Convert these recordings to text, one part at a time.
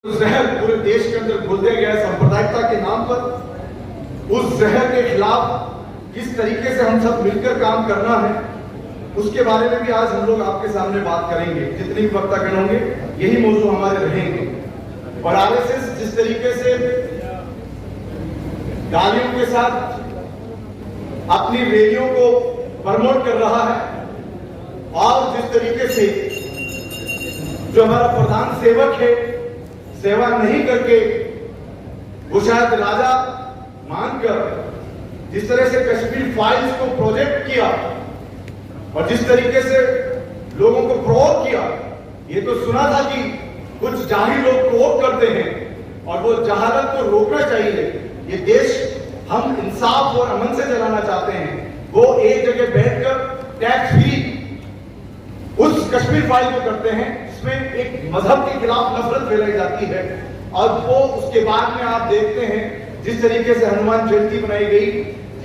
जहर पूरे देश के अंदर घुल दिया गया है सांप्रदायिकता के नाम पर। उस जहर के खिलाफ किस तरीके से हम सब मिलकर काम करना है, उसके बारे में भी आज हम लोग आपके सामने बात करेंगे। जितने भी वक्तागण होंगे यही मौजू हमारे रहेंगे। और आरएसएस जिस तरीके से गालियों के साथ अपनी रैलियों को प्रमोट कर रहा है और जिस तरीके से जो हमारा प्रधान सेवक है सेवा नहीं करके वो शायद राजा मानकर जिस तरह से कश्मीर फाइल्स को प्रोजेक्ट किया और जिस तरीके से लोगों को प्रोवोक किया, ये तो सुना था कि कुछ जाहिल लोग प्रोवोक करते हैं और वो जहालत को रोकना चाहिए। ये देश हम इंसाफ और अमन से चलाना चाहते हैं। वो एक जगह बैठकर टैक्स फ्री उस कश्मीर फाइल को करते हैं जिसमें एक मजहब के खिलाफ नफरत फैलाई जाती है। और वो उसके बाद में आप देखते हैं जिस तरीके से हनुमान जयंती बनाई गई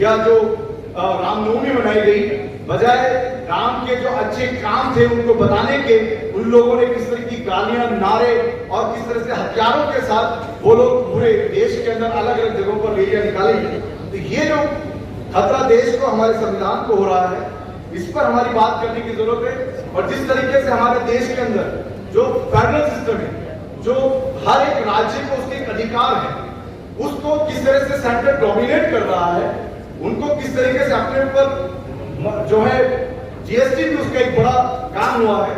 या जो रामनवमी बनाई गई, बजाय राम के जो अच्छे काम थे उनको बताने के, उन लोगों ने किस तरह की गालियां, नारे और किस तरह से हथियारों के साथ वो लोग पूरे देश के अंदर अलग अलग जगहों पर रैलियां निकालेंगे। तो ये जो खतरा देश को, हमारे संविधान को हो रहा है, इस पर हमारी बात करने की जरूरत है। और जिस तरीके से हमारे देश के अंदर जो फेडरल सिस्टम है, जो हर एक राज्य को उसके एक अधिकार है, उसको किस तरह से सेंटर डोमिनेट कर रहा है, उनको किस तरीके से अपने ऊपर जो है जीएसटी भी उसका एक बड़ा काम हुआ है,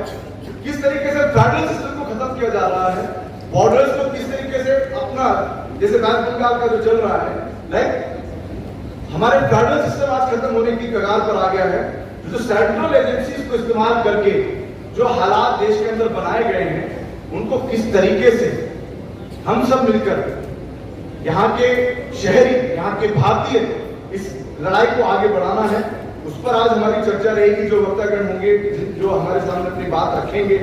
किस तरीके से फेडरल सिस्टम को खत्म किया जा रहा है, बॉर्डर्स को किस तरीके से अपना, जैसे वेस्ट बंगाल का जो चल रहा है, लाइक हमारे फेडरल सिस्टम आज खत्म होने की कगार पर आ गया है। जो सेंट्रल एजेंसीज को इस्तेमाल करके जो हालात देश के अंदर बनाए गए हैं, उनको किस तरीके से हम सब मिलकर यहाँ के शहरी, यहाँ के भारतीय इस लड़ाई को आगे बढ़ाना है, उस पर आज हमारी चर्चा रहेगी। जो वक्तागण होंगे जो हमारे सामने अपनी बात रखेंगे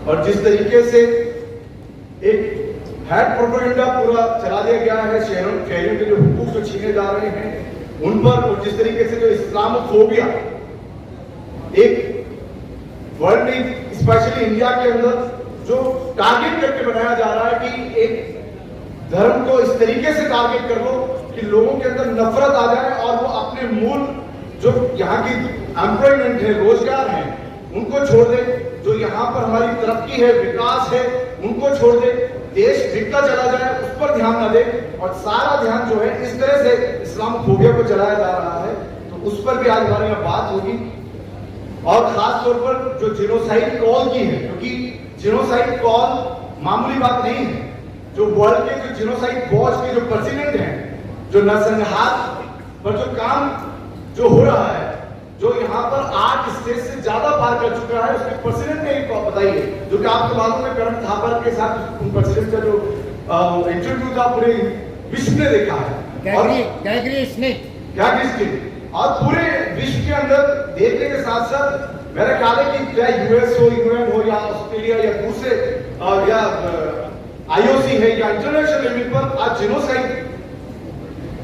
और जिस तरीके से एक हैड प्रोपेगेंडा पूरा चला दिया गया है, शहरों के जो हुकूक जो छीने जा रहे हैं उन पर, और जिस तरीके से जो इस्लामोफोबिया एक वर्ल्ड में स्पेशली इंडिया के अंदर जो टारगेट करके बनाया जा रहा है कि एक धर्म को इस तरीके से टारगेट कर लो कि लोगों के अंदर नफरत आ जाए और वो अपने मूल जो यहाँ की एम्प्लॉयमेंट है, रोजगार है, उनको छोड़ दे। जो यहाँ पर हमारी तरक्की है, विकास है, उनको छोड़ दे, देश बिकता चला जाए, उस पर ध्यान न दे और सारा ध्यान जो है इस तरह से इस्लामोफोबिया को चलाया जा रहा है। तो उस पर भी आज हमारे यहाँ बात होगी। और खास तौर पर जो जिनोसाइड कॉल की है, क्योंकि जिनोसाइड कॉल मामूली बात नहीं है। जो वर्ल्ड के जो जिनोसाइड वॉच के जो प्रेसिडेंट हैं, जो नरसंहार पर जो काम जो हो रहा है, जो यहाँ पर 8 स्टेट से ज्यादा पार कर चुका है, उसके प्रेसिडेंट ने एक बताइए, जो कि आपको मालूम है करण थापर के साथ उन प्रेसिडेंट का जो इंटरव्यू था पूरे विश्व ने देखा है। और पूरे विश्व के अंदर देखने के साथ साथ मेरा ख्याल है कि चाहे यूएस हो, यूएन हो या ऑस्ट्रेलिया या दूसरे या आईओसी है या इंटरनेशनल लेवल पर आज जिनोसाइड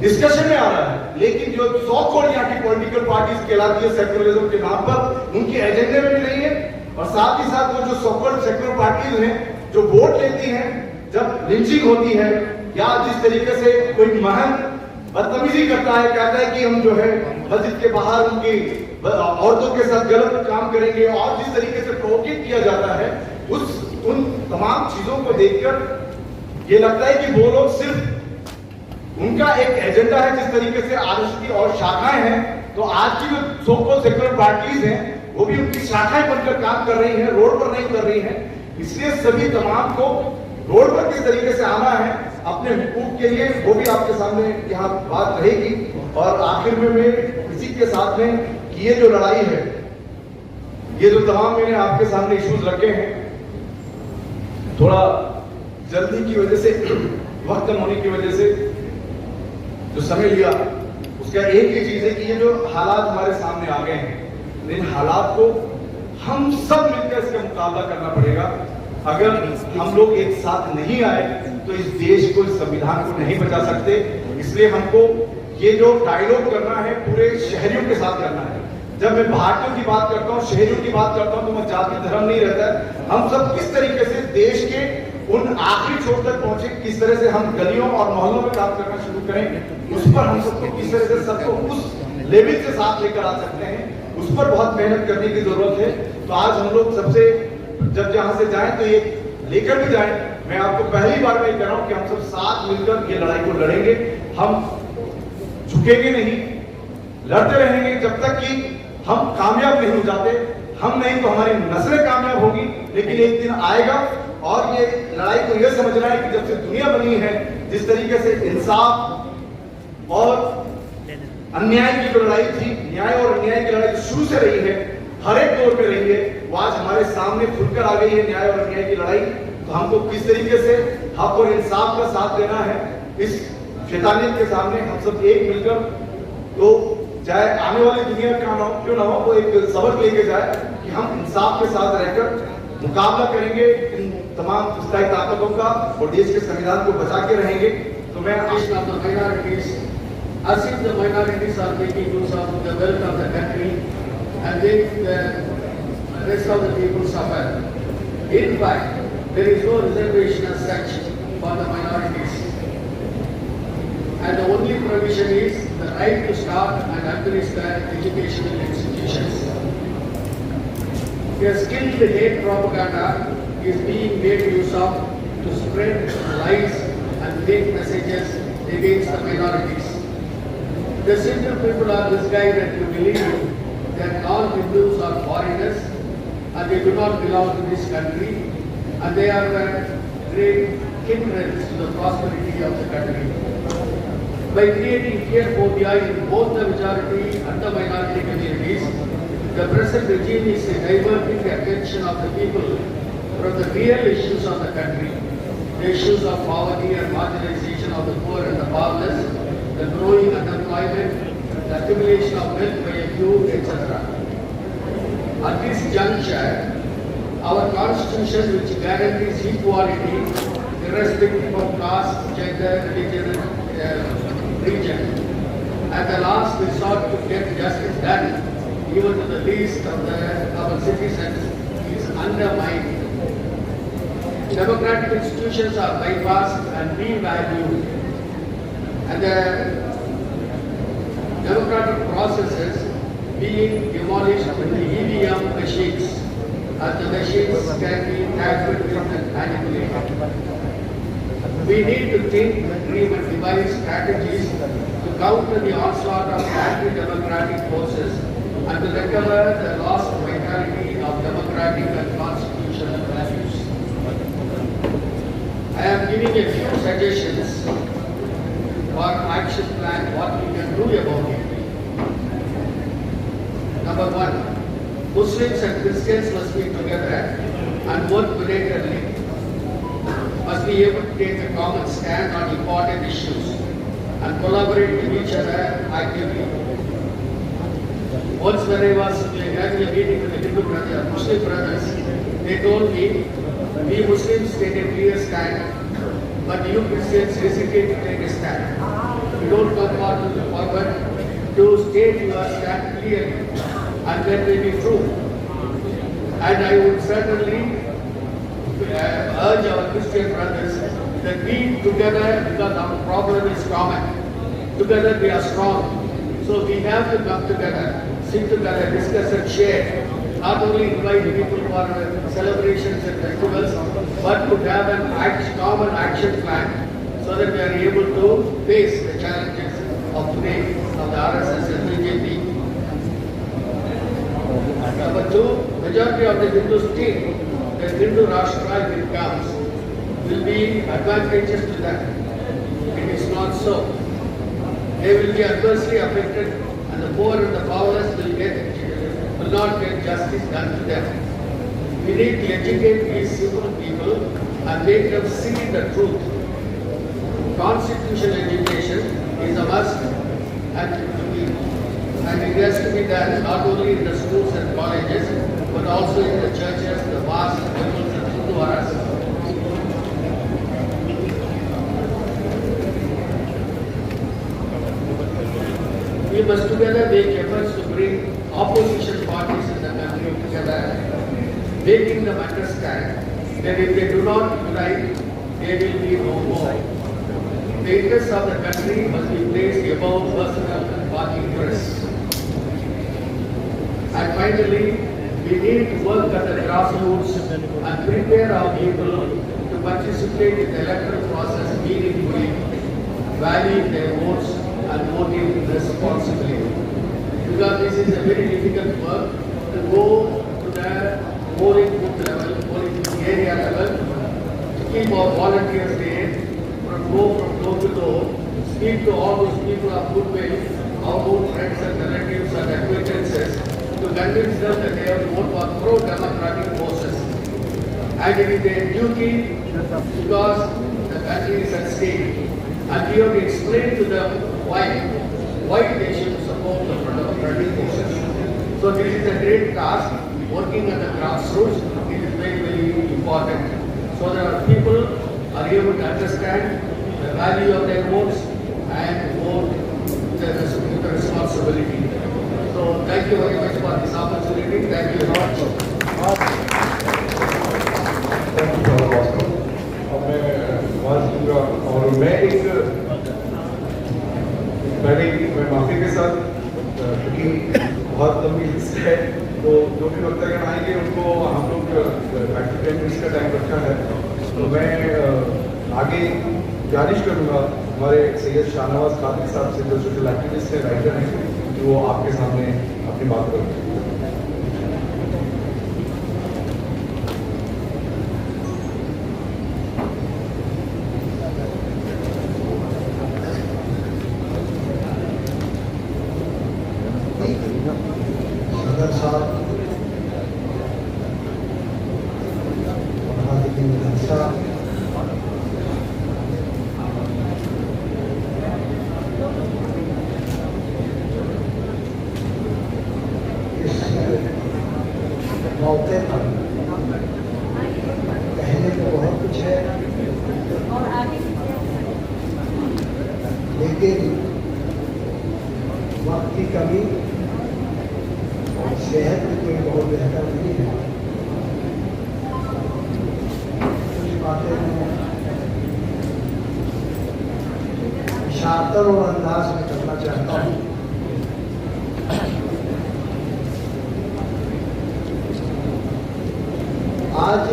डिस्कशन में आ रहा है। लेकिन जो सौ करोड़ यहाँ की पॉलिटिकल पार्टीज कहलाती है सेक्युलरिज्म के नाम पर, उनके एजेंडे में भी नहीं है। और साथ ही साथ वो जो सौ करोड़ सेक्युलर पार्टीज हैं जो वोट लेती हैं, जब लिंचिंग होती है या जिस तरीके से कोई महंत बदतमीजी करता है, कहता है कि हम जो है मस्जिद के बाहर उनकी औरतों के साथ गलत काम करेंगे और जिस तरीके से प्रोवोकेट किया जाता है, उन तमाम चीजों को देखकर ये लगता है कि वो लोग सिर्फ उनका एक एजेंडा है। जिस तरीके से आरएसएस की और शाखाएं हैं, तो आज की जो सो कॉल्ड सेक्युलर पार्टीज हैं वो भी उनकी शाखाएं बनकर काम कर रही हैं, रोड पर नहीं कर रही हैं। इसलिए सभी तमाम को रोड पर किस तरीके से आना है अपने हुकूक के लिए, वो भी आपके सामने यहाँ बात रहेगी। और आखिर में मैं इसी के साथ में कि ये जो लड़ाई है, ये जो तमाम मैंने आपके सामने इश्यूज रखे हैं, थोड़ा जल्दी की वजह से, वक्त कम होने की वजह से जो समय लिया, उसका एक ही चीज है कि ये जो हालात हमारे सामने आ गए हैं, इन हालात को हम सब मिलकर इसका मुकाबला करना पड़ेगा। अगर हम लोग एक साथ नहीं आए तो इस देश को, इस संविधान को नहीं बचा सकते। इसलिए हमको ये जो डायलॉग करना है पूरे शहरियों के साथ करना है। जब मैं भारतीयों की बात करता हूँ, शहरियों की बात करता हूँ, तो मैं जाति धर्म नहीं रहता है। हम सब किस तरीके से देश के उन आखिरी छोर तक पहुंचे, किस तरह से हम गलियों और मोहल्लों में काम करना शुरू करें, उस पर हम सबको किस तरह से सबको उस लेवल से साथ लेकर आ सकते हैं, उस पर बहुत मेहनत करने की जरूरत है। तो आज हम लोग सबसे जब यहाँ से जाएं तो ये लेकर भी जाएं। मैं आपको पहली बार मैं कह रहा हूं कि हम सब साथ मिलकर ये लड़ाई को लड़ेंगे, हम झुकेंगे नहीं, लड़ते रहेंगे जब तक कि हम कामयाब नहीं हो जाते। हम नहीं तो हमारी नस्लें कामयाब होगी, लेकिन एक दिन आएगा। और ये लड़ाई को यह समझना है कि जब से दुनिया बनी है, जिस तरीके से इंसाफ और अन्याय की जो लड़ाई थी, न्याय और अन्याय की लड़ाई शुरू से रही है, हर एक दौर पे रही है, वो आज हमारे सामने खुलकर आ गई है न्याय और अन्याय की लड़ाई। तो हमको किस तरीके से हक और इंसाफ का साथ देना है इस शैतानियत के सामने, हम सब एक मिलकर, तो चाहे आने वाली दुनिया का ना हो क्यों ना हो, वो एक सबक लेके जाए कि हम इंसाफ के साथ रहकर मुकाबला करेंगे इन तमाम दुष्टाई ताकतों का और देश के संविधान को बचा के रहेंगे। तो मैं as if the minorities are making use of the wealth of the country and then the rest of the people suffer. In fact, there is no reservation as such for the minorities. And the only provision is the right to start and administer educational institutions. A skilled hate propaganda is being made use of to spread lies and fake messages against the minorities. The simple people are misguided to believe that all Hindus are foreigners and they do not belong to this country and they are the great hindrance to the prosperity of the country. By creating fear phobia in both the majority and the minority communities, the present regime is diverting the attention of the people from the real issues of the country, the issues of poverty and marginalization of the poor and the powerless, the growing unemployment, the accumulation of wealth by a few, etc. At this juncture, our constitution, which guarantees equality irrespective of caste, gender, religion, region, at the last resort to get justice done, even to the least of our citizens, is undermined. Democratic institutions are bypassed and devalued. And the democratic processes being demolished with the EVM machines, as the machines can be tampered with and manipulated. We need to think, dream and devise strategies to counter the onslaught of anti-democratic forces and to recover the lost vitality of democratic and constitutional values. I am giving a few suggestions for action plan, what we can do about it. Number one, Muslims and Christians must be together and work united, must be able to take a common stand on important issues and collaborate with each other actively. Once when I was having a meeting with the Hindu Muslim brothers, they told me, we Muslims take a clear stand, but you Christians hesitate to take a stand. You don't come forward to state your stand clearly, and that may be true. And I would certainly urge our Christian brothers that we together, because our problem is common, together we are strong. So we have to come together, sit together, discuss and share. Not only invite people for celebrations and festivals, but to have an common action plan so that we are able to face the challenges of today of the RSS and BJP. Number two, majority of the Hindu state, the Hindu Rashtra, if it comes, will be advantageous to them. It is not so. They will be adversely affected and the poor and the powerless will not get justice done to them. We need to educate these simple people and make them see the truth. Constitutional education is a must and it has to be done not only in the schools and colleges but also in the churches, the mosques, temples and gurdwaras. We must together make efforts to bring opposition parties in the country together, making them understand that if they do not unite, there will be no more. The interests of the country must be placed above personal and party interests. And finally, we need to work at the grassroots and prepare our people to participate in the electoral process meaningfully, valuing their votes and voting responsibly. Because this is a very difficult work to go to the polling booth level, polling area level, to keep our volunteers there, go from door to door, speak to all those people of goodwill, our own friends and relatives and acquaintances, to convince them that they have to vote for pro-democratic forces. And it is their duty because the country is at stake. And we have to explain to them why they should support the pro-democratic forces. So this is a great task, working at the grassroots. It is very, very important. So that our people are able to understand the value of their votes and vote with the responsibility. So thank you very much for this opportunity. Thank you very much. अब मैं आवाज दूंगा और मैं माफी के साथ क्योंकि बहुत लंबी लिस्ट है तो जो भी वक्तव्य आएंगे उनको हम लोग 10 मिनट्स का टाइम रखा है तो मैं आगे गुजारिश करूँगा हमारे सैयद शाहनवाज खान साहब से जो सोशल एक्टिविस्ट है राइटर हैं जो आपके सामने अपनी बात करेंगे। सदर साहब, इस मौके पर कहने को बहुत कुछ है, लेकिन वक्त की कमी और सेहत भी कोई बहुत बेहतर नहीं है। कुछ बातें मैं इशारतन और अंदाज में करना चाहता हूँ। आज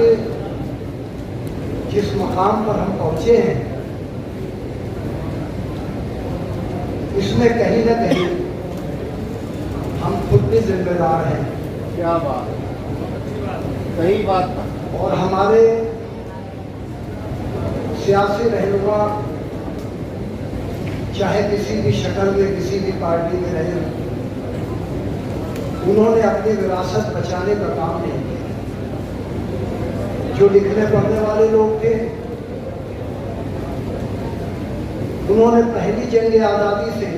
जिस मकाम पर हम पहुंचे हैं इसमें कहीं ना कहीं हम खुद भी जिम्मेदार हैं। क्या बात, सही बात। और हमारे सियासी रहनुमा चाहे किसी भी शक्ल में किसी भी पार्टी में रहे, उन्होंने अपनी विरासत बचाने का काम नहीं किया। जो लिखने पढ़ने वाले लोग थे उन्होंने पहली जंग आज़ादी से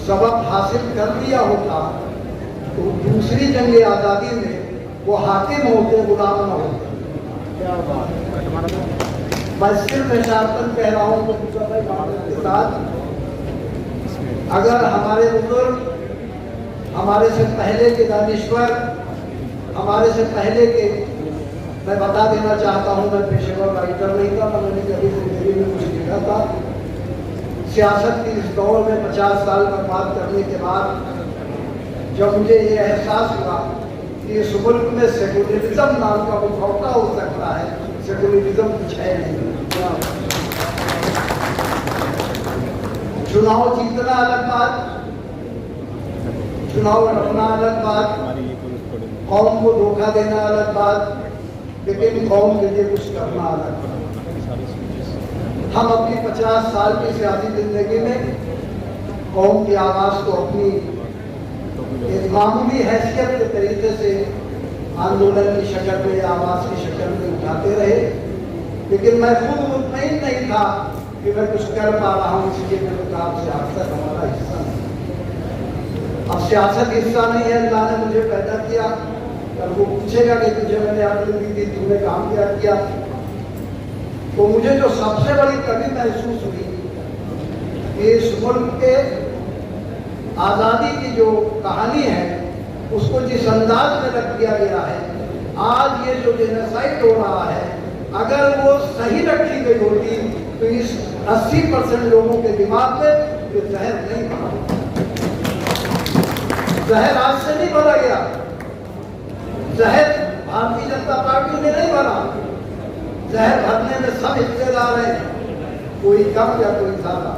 सबक हासिल कर लिया होता तो दूसरी जंग आज़ादी में वो हाकिम होते, गुलाम न होते। क्या बात। मैं सिर्फ इशारतन कह रहा हूँ के साथ, अगर हमारे बुजुर्ग, हमारे से पहले के दानिश्वर, हमारे से पहले के, मैं बता देना चाहता हूँ मैं पेशेवर राइटर नहीं था, मैंने कभी जिंदगी में कुछ लिखा था। सियासत की इस दौर में 50 साल बर्बाद करने के बाद जब मुझे ये एहसास हुआ कि इस मुल्क में सेकुलरिज्म नाम का मुखौटा हो सकता है, सेकुलरिज्म कुछ है नहीं। चुनाव जीतना अलग बात, चुनाव लड़ना अलग बात, कौम को धोखा देना अलग बात, लेकिन कौम के लिए कुछ करना अलग बात। हम अपनी 50 साल की सियासी जिंदगी में कौम की आवाज़ को अपनी एक मामूली हैसियत के तरीके से आंदोलन की शक्ल में, आवाज़ की शक्ल में उठाते रहे, लेकिन मैं खुद मुतमईन नहीं था कि मैं कुछ कर पा रहा हूँ, इसलिए मैंने कहा सियासत हमारा हिस्सा नहीं। अब सियासत हिस्सा नहीं है, अल्लाह ने मुझे पैदा किया, कल वो पूछेगा कि तुझे मैंने आज़ादी दी, तूने काम क्या किया। तो मुझे जो सबसे बड़ी कमी महसूस हुई कि इस मुल्क के आज़ादी की जो कहानी है उसको जिस अंदाज में रख दिया गया है, आज ये जो जेनोसाइड हो रहा है, अगर वो सही रखी गई गई होती तो इस 80% लोगों के दिमाग में ये जहर नहीं भरा। जहर आज से नहीं भरा गया, जहर भारतीय जनता पार्टी ने नहीं भरा। जहर भरने में सब हिस्सेदार हैं, कोई कम या कोई ज्यादा।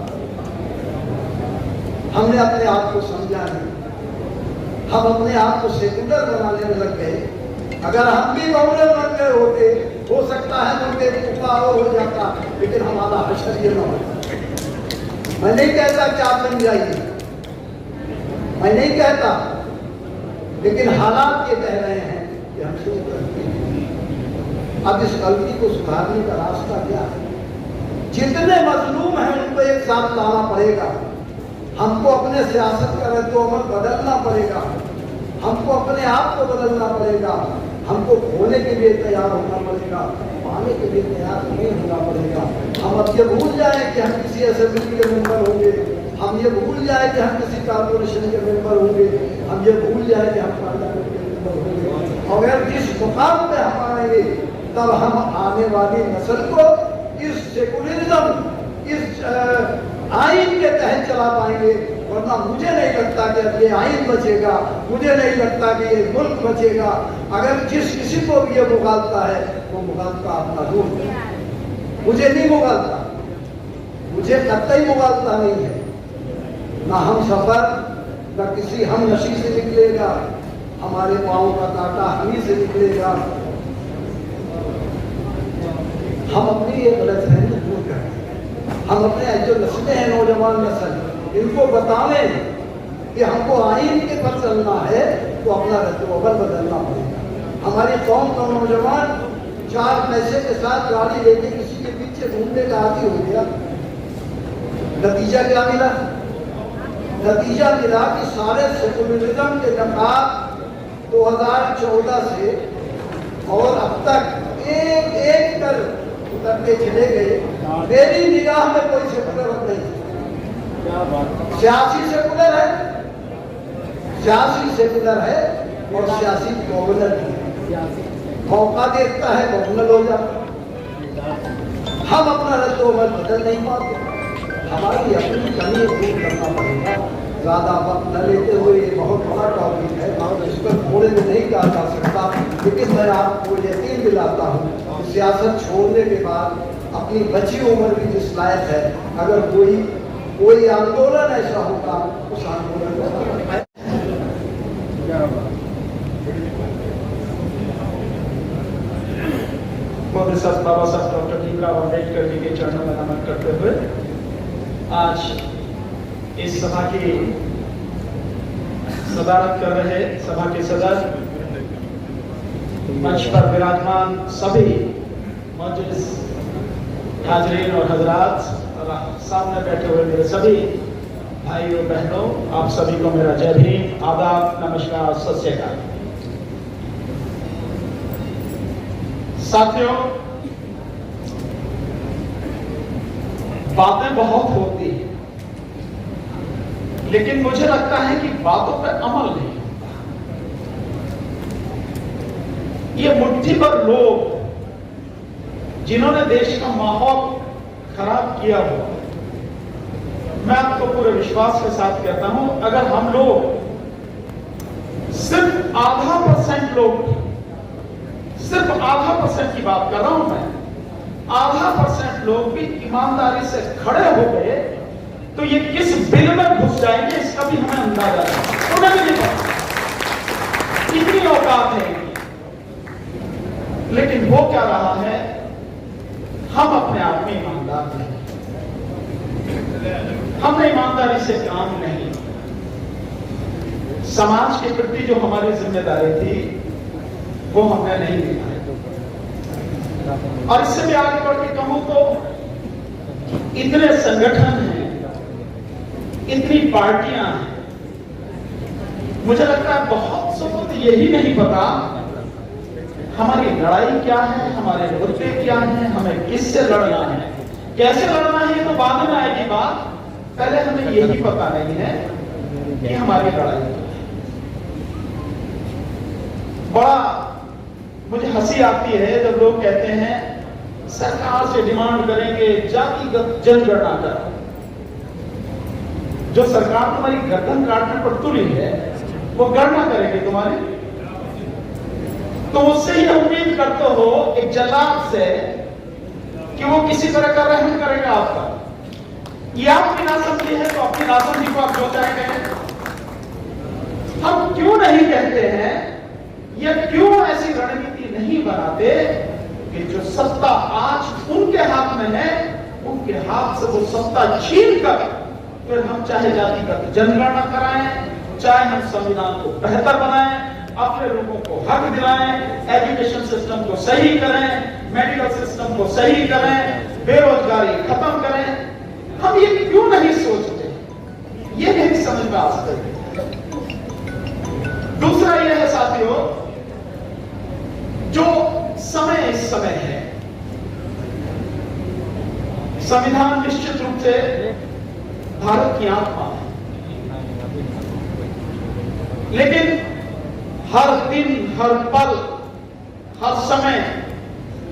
हमने अपने आप को समझा नहीं, हम अपने आप को सेकुलर बनाने में लग गए। अगर हम भी बहुलर बन गए होते, हो सकता है मुझे ऊपर और हो जाता, लेकिन हमारा हशर ये न होता। मैं नहीं कहता कि आप बन जाइए, मैं नहीं कहता, लेकिन हालात ये कह रहे हैं कि हमसे गलती है। अब इस गलती को सुधारने का रास्ता क्या है? जितने मजलूम हैं उनको एक साथ लाना पड़ेगा। हमको अपने सियासत का रद्द-ओ-अमल बदलना पड़ेगा, हमको अपने आप को बदलना पड़ेगा, हमको खोने के लिए तैयार होना पड़ेगा, पाने के लिए तैयार नहीं होना पड़ेगा। हम अब ये भूल जाए कि हम किसी असेंबली के मेंबर होंगे, हम ये भूल जाए कि हम किसी कॉर्पोरेशन के मेंबर होंगे, हम ये भूल जाए कि हम पार्लियामेंट के मेंबर होंगे। अगर जिस मुकाम पे हम आएंगे तब हम आने वाली नस्ल को इस सेकुलरिज्म, इस आइन के तहत चला पाएंगे। वरना मुझे नहीं लगता कि अब ये आइन बचेगा, मुझे नहीं लगता कि ये मुल्क बचेगा। अगर जिस किसी को भी ये मुगालता है वो मुगालता अपना रूह है, मुझे नहीं मुगालता, मुझे कतई मुगालता नहीं है। ना हम सफर, ना किसी हम नशी से निकलेगा, हमारे पाँव का कांटा हमी से निकलेगा। हम अपनी ये गलतफहमी दूर करें, हम अपने जो नस्लें हैं, नौजवान नस्ल, इनको बतावें कि हमको आइन के पर चलना है तो अपना रद्द-ओ-अमल बदलना पड़ेगा। हमारी कौम का नौजवान 4 पैसे के साथ गाड़ी लेके किसी के पीछे घूमने का आदी हो गया। नतीजा क्या मिला? नतीजा मिला कि सारे सेकुलरिज्म के नकाब 2014 से और अब तक एक एक कर उतरते चले गए। मेरी निगाह में कोई सेकुलर नहीं, सियासी सेकुलर है, सियासी सेकुलर है और सियासी गवर्नर है। मौका देखता है गवर्नर हो जाता। हम अपना रद्द-ओ-अमल बदल नहीं पाते, हमारी अपनी कमी दूर करना पड़ेगा। ज्यादा वक्त न लेते हुए, ये बहुत बड़ा टॉपिक है, इस पर थोड़े में नहीं कहा जा सकता, लेकिन मैं आपको यकीन दिलाता हूँ कि सियासत छोड़ने के बाद अपनी बची उम्र भी जिस लायक है, अगर कोई आंदोलन ऐसा होगा, उस आंदोलन का बाबा साहब डॉक्टर भीमराव अम्बेडकर जी के चरणों में नमन करते हुए आज इस सभा की सदारत कर रहे सभा के सदस्य, मंच पर विराजमान सभी मौजूद हाजरीन और हजरात और सामने बैठे हुए मेरे सभी भाइयों बहनों, आप सभी को मेरा जय भीम, आदाब, नमस्कार, सत श्री अकाल। साथियों, बातें बहुत होती हैं, लेकिन मुझे लगता है कि बातों पर अमल नहीं होता। ये मुट्ठी भर लोग जिन्होंने देश का माहौल खराब किया हुआ, मैं आपको पूरे विश्वास के साथ कहता हूं, अगर हम लोग सिर्फ आधा % लोग, सिर्फ आधा % की बात कर रहा हूं मैं, आधा % लोग भी ईमानदारी से खड़े हो गए तो ये किस बिल में घुस जाएंगे इसका भी हमें अंदाजा है। उन्हें भी नहीं पता, इतनी औकात है। लेकिन वो क्या रहा है, हम अपने आप में ईमानदार नहीं, हमने ईमानदारी से काम नहीं, समाज के प्रति जो हमारी जिम्मेदारी थी वो हमने नहीं निभाई। और इससे भी आगे बढ़ के कहूं तो इतने संगठन हैं, इतनी पार्टियां हैं, मुझे लगता है बहुत सौ को यही नहीं पता हमारी लड़ाई क्या है, हमारे मुद्दे क्या हैं, हमें किससे लड़ना है, कैसे लड़ना है, ये तो बाद में आएगी बात। पहले हमें यही पता नहीं है कि हमारी लड़ाई क्या है। बड़ा मुझे हंसी आती है जब लोग कहते हैं सरकार से डिमांड करेंगे जातिगत जनगणना कर। जो सरकार तुम्हारी गर्दन काटने पर तुली है वो गणना करेगी तुम्हारी। तो उससे ही उम्मीद करते हो एक जल्लाद से कि वो किसी तरह का रहम करेगा आपका। ये आपकी नासमझी है तो अपनी नासमझी को आप जो चाहे कहें। हम क्यों नहीं कहते हैं या क्यों ऐसी रणनीति नहीं बनाते कि जो सत्ता आज उनके हाथ में है उनके हाथ से वो सत्ता छीन कर फिर हम चाहे जातिगत जनगणना कराएं, चाहे हम संविधान को बेहतर बनाएं, अपने लोगों को हक दिलाएं, एजुकेशन सिस्टम को सही करें, मेडिकल सिस्टम को सही करें, बेरोजगारी खत्म करें। हम ये क्यों नहीं सोचते? ये नहीं समझ में आ सकते। दूसरा यह है साथियों, जो समय इस समय है, संविधान निश्चित रूप से भारत की आत्मा है, लेकिन हर दिन, हर पल, हर समय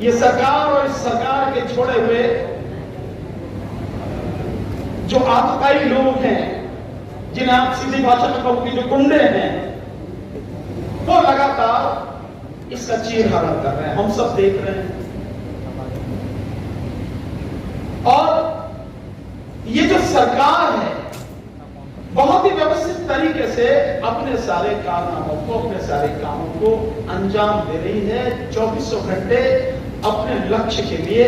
ये सरकार और इस सरकार के छोड़े हुए जो आतताई लोग हैं, जिन्हें आप सीधी भाषा में कहोगे जो गुंडे हैं, वो लगातार इसका चीरहरण कर रहे हैं। हम सब देख रहे हैं। और ये जो सरकार है बहुत ही व्यवस्थित तरीके से अपने सारे कारनामों को, अपने सारे कामों को अंजाम दे रही है। 24 घंटे अपने लक्ष्य के लिए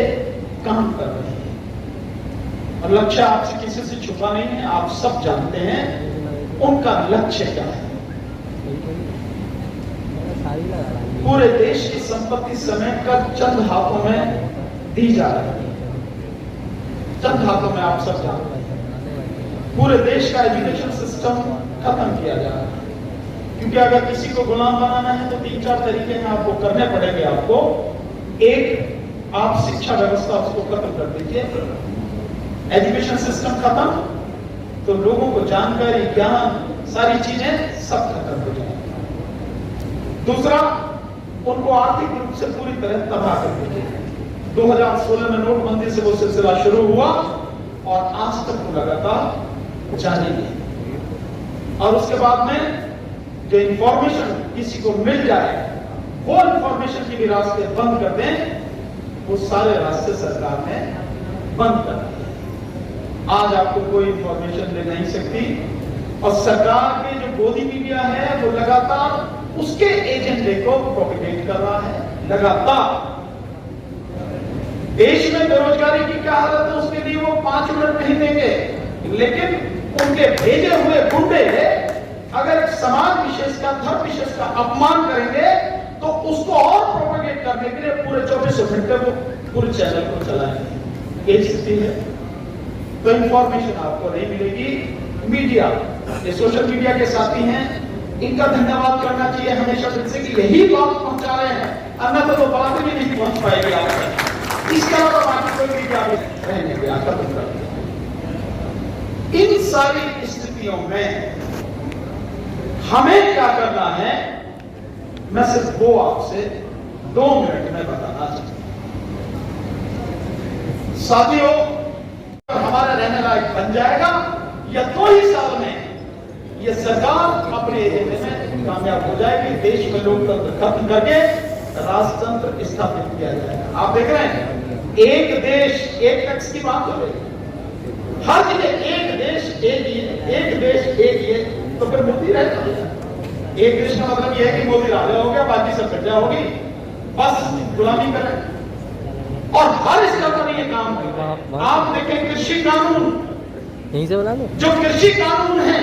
काम कर रही है। और लक्ष्य आपसे किसी से छुपा नहीं है, आप सब जानते हैं उनका लक्ष्य क्या है। पूरे देश की संपत्ति समेट कर चंद हाथों में दी जा रही है। चंद हाथों में आप सब जानते हैं। पूरे देश का एजुकेशन सिस्टम खत्म किया जा रहा है, क्योंकि अगर किसी को गुलाम बनाना है तो 3-4 तरीके में आपको करने पड़ेंगे। आपको एक, आप शिक्षा व्यवस्था उसको खत्म कर दीजिए। एजुकेशन सिस्टम खत्म तो लोगों को जानकारी, ज्ञान, सारी चीजें सब खत्म हो जाएंगी। दूसरा, उनको आर्थिक रूप से पूरी तरह तबाह कर दीजिए। 2016 में नोटबंदी से वो सिलसिला शुरू हुआ और आज तक वो लगातार जारी है। और उसके बाद में जो इंफॉर्मेशन किसी को मिल जाए, वो इंफॉर्मेशन के भी रास्ते बंद कर दें, वो सारे रास्ते सरकार ने बंद कर दिए। आज आपको कोई इंफॉर्मेशन ले नहीं सकती। और सरकार के जो गोदी मीडिया है वो लगातार उसके एजेंडे को प्रोपेगेट कर रहा है। लगातार देश में बेरोजगारी की क्या हालत है उसके लिए वो 5 मिनट नहीं देंगे, लेकिन उनके भेजे हुए गुंडे अगर समाज विशेष का, धर्म विशेष का अपमान करेंगे तो उसको और प्रोपेगेट करने के लिए पूरे 24 घंटे वो पूरे चैनल को चलाएंगे। ये स्थिति है। तो इंफॉर्मेशन आपको नहीं मिलेगी। मीडिया, ये सोशल मीडिया के साथी हैं, इनका धन्यवाद करना चाहिए हमेशा फिर से कि यही बात पहुंचा रहे हैं, अन्यथा तो बात भी नहीं पहुंच पाएगी आप तक। इस तरह का बाकी कोई मीडिया भी रहने दिया खत्म कर दिया। इन सारी स्थितियों में हमें क्या करना है, मैं सिर्फ वो आपसे 2 मिनट में बताना चाहता हूं। साथियों, हमारा रहने लायक बन जाएगा या 2 ही साल में ये सरकार अपने एजेंडे में कामयाब हो जाएगी। देश में लोकतंत्र खत्म करके राजतंत्र स्थापित किया जाएगा। आप देख रहे हैं, एक देश एक टैक्स की बात हो रही है। हर जगह एक देश एक ये, एक देश एक ये, तो फिर मोदी रहेगा। एक देश का मतलब यह है कि मोदी राजा हो गया, बाकी सब प्रजा होगी, बस गुलामी करें। और हर स्तर पर ये काम होगा। आप देखें कृषि कानून, यहीं से बना लो। जो कृषि कानून है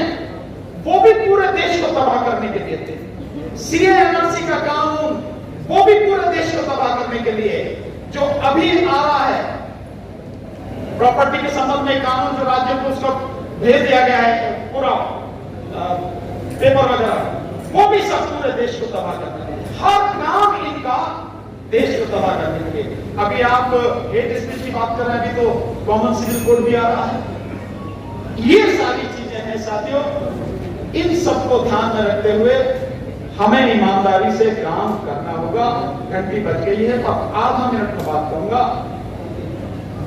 वो भी पूरे देश को तबाह करने के लिए थे। सीएएमआरसी का कानून वो भी पूरे देश को तबाह करने के लिए, जो अभी आ रहा है प्रॉपर्टी के संबंध में कानून, जो राज्यों को उसको भेज दिया गया है पूरा पेपर वगैरह, वो भी सब पूरे देश को तबाह करने के लिए। हर काम इनका देश को तबाह करने के लिए। अभी आप हेट स्पीच की बात कर रहे हैं, अभी तो कॉमन सिविल कोड भी आ रहा है। ये सारी चीजें हैं साथियों। इन सबको ध्यान में रखते हुए हमें ईमानदारी से काम करना होगा। घंटी बज गई है, अब आधा मिनट में बात करूंगा।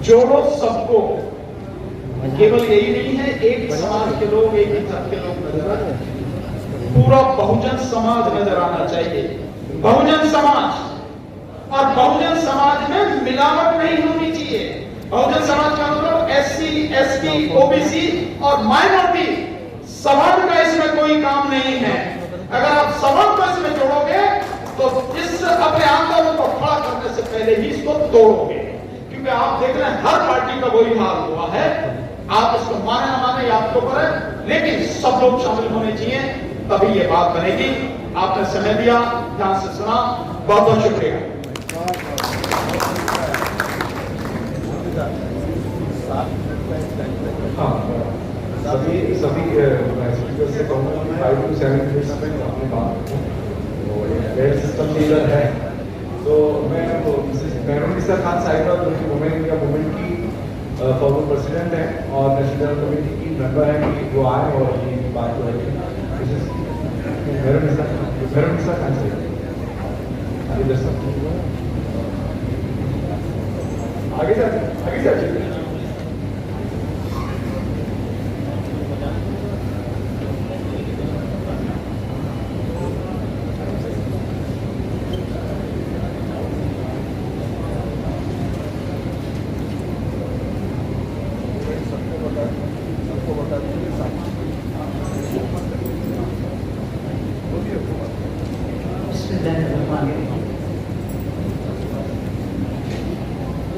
जोड़ो सबको, केवल यही नहीं है एक समाज के लोग, एक ही धर्म के लोग नजर आए, पूरा बहुजन समाज नजर आना चाहिए। बहुजन समाज, और बहुजन समाज में मिलावट नहीं होनी चाहिए। बहुजन समाज का मतलब SC, ST, OBC और माइनॉरिटी, सवर्ण का इसमें कोई काम नहीं है। अगर आप सवर्ण को इसमें जोड़ोगे तो इस अपने आंदोलन को खड़ा करने से पहले ही इसको तोड़ोगे, क्योंकि आप देख रहे हैं हर पार्टी का वही हाल हुआ है। आप इसको माने ना माने, आपके ऊपर है, लेकिन सब लोग शामिल होने चाहिए, तभी ये बात बनेगी। आपने समय दिया, ध्यान से सुना, बहुत बहुत शुक्रिया। हाँ, सभी स्पीकर से कहूँगा कि 5 to 7 मिनट्स में अपनी बात वेल सिस्टम लीडर है, तो मैं मेहरुनिसा खान साहिबा जो कि वुमेन इंडिया मूवमेंट की फॉर्मर प्रेसिडेंट है और नेशनल कमेटी की मेंबर है, कि वो आए और ये बात जो है मेहरुनिसा खान साहिबा आगे जाते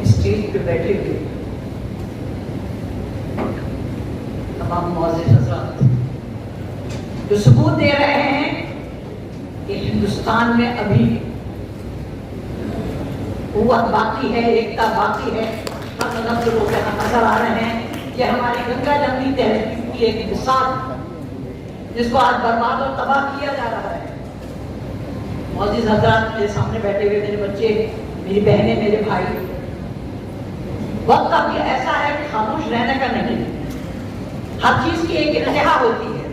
स्टेज पे बैठे हुए तमाम मौजूद हज़रात जो सबूत दे रहे हैं कि हिंदुस्तान में अभी कुव्वत बाकी है, एकता बाकी है। मतलब जो लोग यहाँ नजर आ रहे हैं कि हमारी गंगा जमनी तहजीब की एक मिसाल जिसको आज बर्बाद और तबाह किया जा रहा है। मौजूद हज़रात मेरे सामने बैठे हुए, मेरे बच्चे, मेरी बहनें, मेरे भाई, वक्त अब ये ऐसा है कि खामोश रहने का नहीं, हर चीज की एक इंतहा होती है।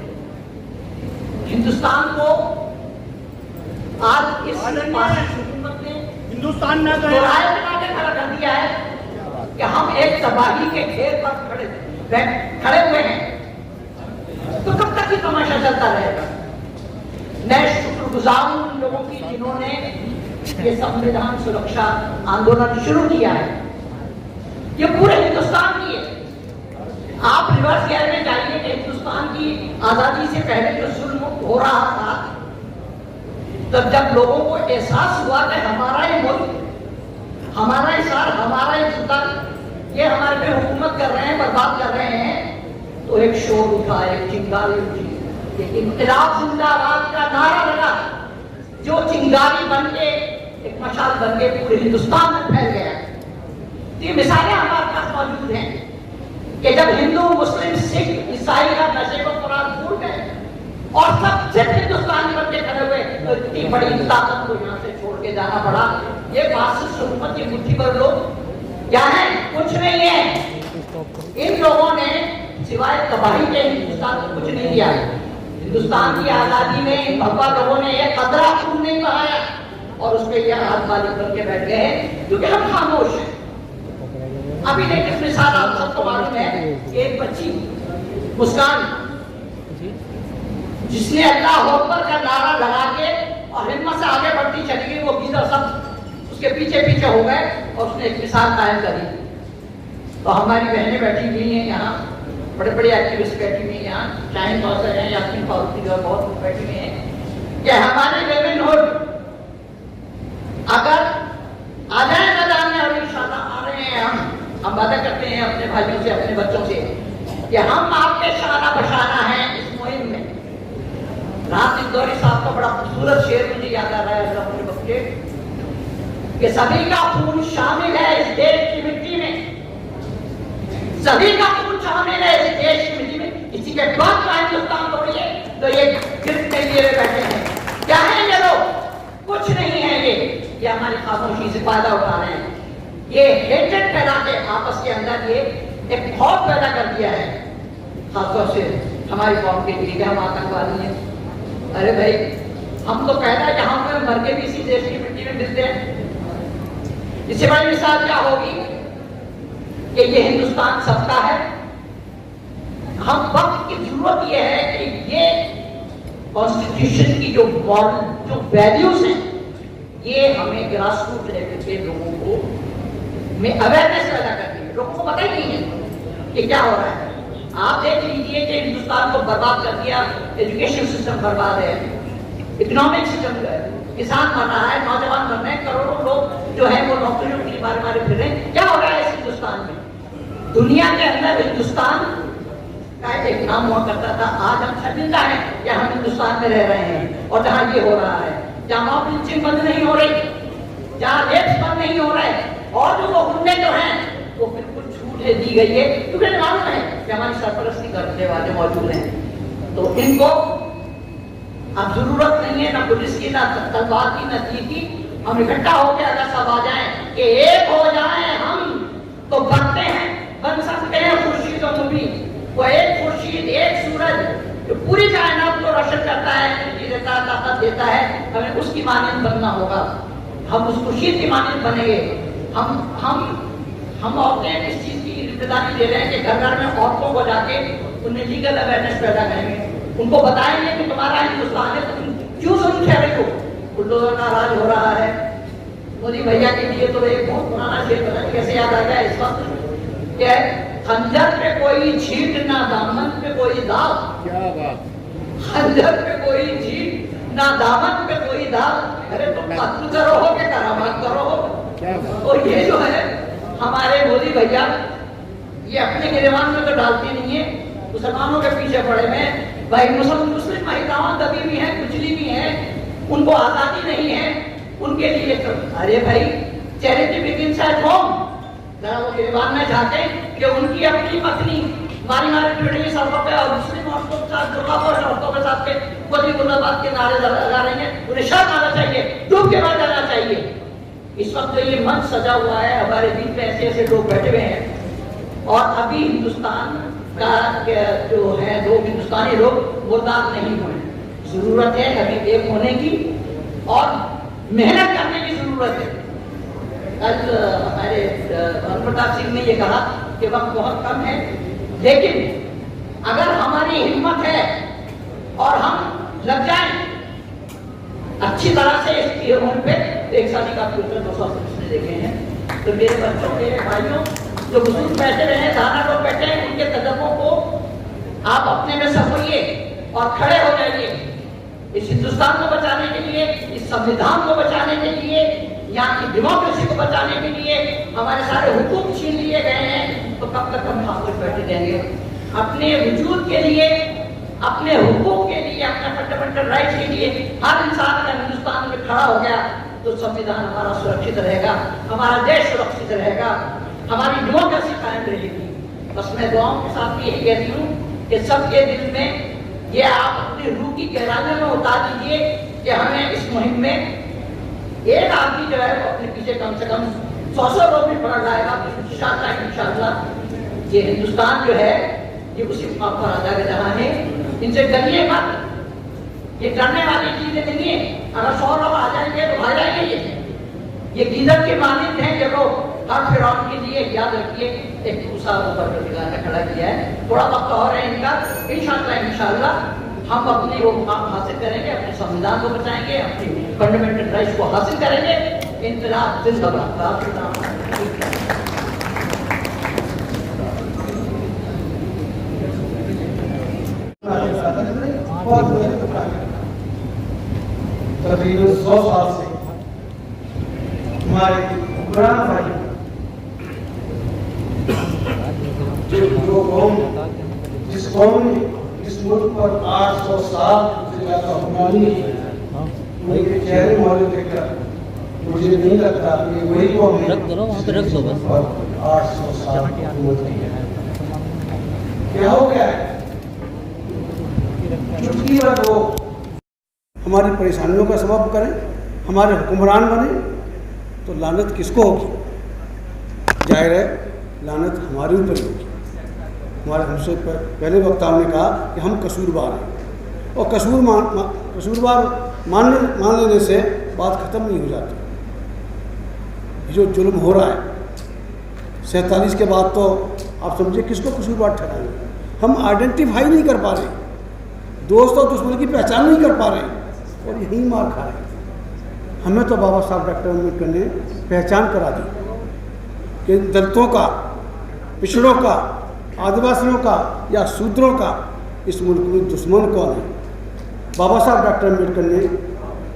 हिंदुस्तान को आज इस हुकूमत ने हिंदुस्तान में तो राय बना के खड़ा कर दिया है कि हम एक तबाही के घेर पर खड़े हुए हैं। तो कब तक ये तमाशा चलता रहेगा? मैं शुक्रगुजार हूं उन लोगों की जिन्होंने ये संविधान सुरक्षा आंदोलन शुरू किया है। ये पूरे हिंदुस्तान की है। आप रिवर्स गियर में जाइए कि हिंदुस्तान की आजादी से पहले जो जुल्म हो रहा था, तब जब लोगों को एहसास हुआ कि हमारा ही मुल्क, हमारा ही सार, हमारा ही सुल्तान ये हमारे पे हुकूमत कर रहे हैं, बर्बाद कर रहे हैं, तो एक शोर उठा, एक चिंगारी उठी, एक इनकलाब जिंदाबाद का नारा लगा, जो चिंगारी बन के एक मशाल बन के पूरे हिंदुस्तान में फैल गया। ये मिसालें हमारे पास मौजूद हैं कि जब हिंदू, मुस्लिम, सिख, ईसाई का नशे को कुरान भूल गए और सब सिर्फ हिंदुस्तान बन के खड़े हुए, तो इतनी बड़ी ताकत को यहाँ से छोड़ के जाना पड़ा। ये बात से सुनमत, ये मुट्ठी भर लोग क्या है? कुछ नहीं है। इन लोगों ने सिवाय तबाही के हिंदुस्तान को कुछ नहीं दिया। हिंदुस्तान की आजादी में इन भगवा लोगों ने एक कतरा खून नहीं बहाया और उस पर यह हाथ मालिक बन के बैठ गए क्योंकि हम खामोश हैं। अभी लेकिन मिसाल आप सबको मालूम है, एक बच्ची मुस्कान जिसने अल्लाह अकबर का नारा लगा के और हिम्मत से आगे बढ़ती चली गई, वो गीदड़ सब उसके पीछे पीछे हो गए और उसने एक मिसाल कायम करी। तो हमारी बहनें बैठी हुई हैं यहाँ, बड़े बड़े एक्टिविस्ट बैठी हुई हैं यहाँ, शाहीन कौसर हैं, यास्मीन फारूकी जो बहुत लोग बैठे हुए हैं कि हमारे वेमेनहुड अगर आ जाए मैदान में, और इंशाल्लाह आ रहे हैं, हम वादा करते हैं अपने भाइयों से, अपने बच्चों से कि हम आपके शाना बशाना हैं इस मुहिम में। रात इंदौरी साहब का बड़ा खूबसूरत शेर मुझे याद आ रहा है अल्लाह मुझे बख्शे कि सभी का खून शामिल है इस देश की मिट्टी में, सभी का खून शामिल है इस देश की मिट्टी में। इसी के बाद का हिंदुस्तान तोड़िए तो ये गिफ्ट के लिए बैठे हैं। क्या है ये लोग? कुछ नहीं है। ये हमारी खामोशी से फायदा उठा रहे हैं। ये हेट्रेड फैला के आपस के अंदर ये एक खौफ पैदा कर दिया है, खासतौर से हमारी कौम के लिए कि हम आतंकवादी हैं। अरे भाई, हम तो कहना है कि हम मर के भी इसी देश की मिट्टी में मिलते हैं। इससे बड़ी मिसाल क्या होगी कि ये हिंदुस्तान सबका है। हम वक्त की जरूरत यह है कि ये कॉन्स्टिट्यूशन की जो मॉरल जो वैल्यूज हैं ये हमें ग्रास रूट लेवल के लोगों को में अवेयरनेस पैदा करनी है। लोगों को पता ही नहीं है कि क्या हो रहा है। आप देख लीजिए कि हिंदुस्तान को बर्बाद कर दिया, एजुकेशन सिस्टम बर्बाद है, इकोनॉमिक सिस्टम किसान मर रहा है, नौजवान मर रहे हैं, करोड़ों लोग जो है वो नौकरियों के लिए मारे फिर रहे हैं। क्या हो रहा है इस हिंदुस्तान में? दुनिया के अंदर हिंदुस्तान का एक नाम हुआ करता था। आज हम शर्मिंदा हैं कि हम हिंदुस्तान में रह रहे हैं और जहाँ ये हो रहा है, जहाँ मॉब लिंचिंग बंद नहीं हो रही, जहाँ रेप्स बंद नहीं हो रहे, और जो गुंडे जो हैं वो बिल्कुल छूट दी गई है, क्योंकि मालूम है कि हमारी सरपरस्ती करने वाले मौजूद हैं। तो इनको अब जरूरत नहीं है ना पुलिस की, ना तलवार की, ना तीर की। हम इकट्ठा होकर अगर सब आ जाए कि एक हो जाए हम, तो बनते हैं, बन सकते हैं खुर्शीद और मुबीन। वो एक खुर्शीद, एक सूरज जो पूरी कायनात को रोशन करता है, एनर्जी देता है, ताकत देता है, हमें उसकी मानंद बनना होगा। हम उस खुर्शीद की मानंद बनेंगे। हम औरतें इस चीज की जिम्मेदारी ले रहे हैं कि घर घर में औरतों को जाके उन्हें लीगल अवेयरनेस पैदा करेंगे, उनको बताएंगे कि तुम्हारा हिंदुस्तान है, तुम क्यों सुन ठहरे हो। बुलडोजर का राज हो रहा है। मोदी भैया के लिए तो एक बहुत पुराना शेर पता नहीं कैसे याद आ गया इस वक्त, क्या खंजर पे कोई छींट ना दामन पे कोई दाग। क्या बात। खंजर पे कोई छींट ना दामन पे कोई दाग। अरे तुम कत्ल करो हो कि करामात करो हो। और ये जो है हमारे मोदी भैया ये अपने गिरबान में तो डालती नहीं है, मुसलमानों के पीछे पड़े हुए हैं। भाई मुस्लिम महिलाओं दबी भी है, कुचली भी है, उनको आजादी नहीं है, उनके लिए तो अरे भाई चैरिटी बिगिंस एट होम। जरा वो गिरबान में जाके कि उनकी अपनी पत्नी मारी पीढ़ी सड़कों पे और मुस्लिम औरतों के साथ, दुर्गापुर औरतों के साथ के मोदी मुर्दाबाद के नारे लगा रही है, उन्हें शर्म आना चाहिए, डूब के मर जाना चाहिए। इस वक्त जो ये मंच सजा हुआ है, हमारे बीच में ऐसे ऐसे लोग बैठे हुए हैं और अभी हिंदुस्तान का जो है लोग, हिंदुस्तानी लोग मुर्दार नहीं हुए। जरूरत है हमें एक होने की और मेहनत करने की जरूरत है। कल हमारे प्रताप सिंह ने ये कहा कि वक्त बहुत कम है, लेकिन अगर हमारी हिम्मत है और हम लग जाएं अच्छी तरह से इसकी उम्र पे, एक शादी का फ्यूचर 200 ने देखे हैं। तो मेरे बच्चों, मेरे भाइयों जो बुजुर्ग बैठे हुए हैं, दाना लोग बैठे हैं, उनके कदमों को आप अपने में सफोइए और खड़े हो जाइए। इस हिंदुस्तान को बचाने के लिए, इस संविधान को बचाने के लिए, यहाँ की डेमोक्रेसी को बचाने के लिए हमारे सारे हुकूम छीन लिए गए हैं। तो कब तक हम खामोश बैठे रहेंगे? अपने वजूद के लिए, अपने हुकूक के लिए, अपने फंडामेंटल राइट्स के लिए हर इंसान अगर हिंदुस्तान में खड़ा हो गया तो संविधान हमारा सुरक्षित रहेगा, हमारा देश सुरक्षित रहेगा, हमारी डेमोक्रेसी कायम रहेगी। बस मैं दुआओं के साथ यही कहती हूँ कि सबके दिल में ये आप अपनी रूह की गहराइयों में उतार दीजिए कि हमें इस मुहिम में एक आदमी जो है वो अपने पीछे कम से कम 100 लोग भी पड़ जाएगा। इंशाअल्लाह ये हिंदुस्तान जो है ये उसी मुकाम पर आ जाएगा जहाँ है। इनसे डरिए मत, ये डरने वाली चीजें नहीं है। अगर 100 लोग आ जाएंगे तो भाग जाएंगे। ये गीदड़ के मालिक हैं ये लोग। हर फिरौन के लिए याद रखिए एक दूसरा ऊपर ने खड़ा किया है। थोड़ा वक्त और है इनका, इंशाअल्लाह हम अपनी वो मुकाम हासिल करेंगे, अपने संविधान को बचाएंगे, अपनी फंडामेंटल राइट्स को हासिल करेंगे। इंतजार जिंदाबाद। तकरीबन 100 साल से हमारे पुराना भाई जो कौम, जिस कौम ने इस मुल्क पर 800 साल से ज्यादा हुक्मरानी की, उनके चेहरे मोहरे देखकर मुझे नहीं लगता कि वही कौम है जिस पर 800 साल हुकूमत की है। क्या हो गया है? चुटकी भर लोग हमारी परेशानियों का सबब करें, हमारे हुक्मरान बने, तो लानत किसको होगी? जाहिर है लानत हमारे ऊपर ही होगी। हमारे हमसे पहले वक्ताओं ने कहा कि हम कसूरवार हैं, और कसूरवार मान लेने से बात ख़त्म नहीं हो जाती। जो जुल्म हो रहा है, 47 के बाद तो आप समझिए किसको कसूरवार ठहराएंगे। हम आइडेंटिफाई नहीं कर पा रहे, दोस्त और दुश्मन की पहचान नहीं कर पा रहे और यही मार खा रहे। हमें तो बाबा साहब डॉक्टर अम्बेडकर ने पहचान करा दी कि दलितों का, पिछड़ों का, आदिवासियों का या शूद्रों का इस मुल्क में दुश्मन कौन है। बाबा साहब डॉक्टर अम्बेडकर ने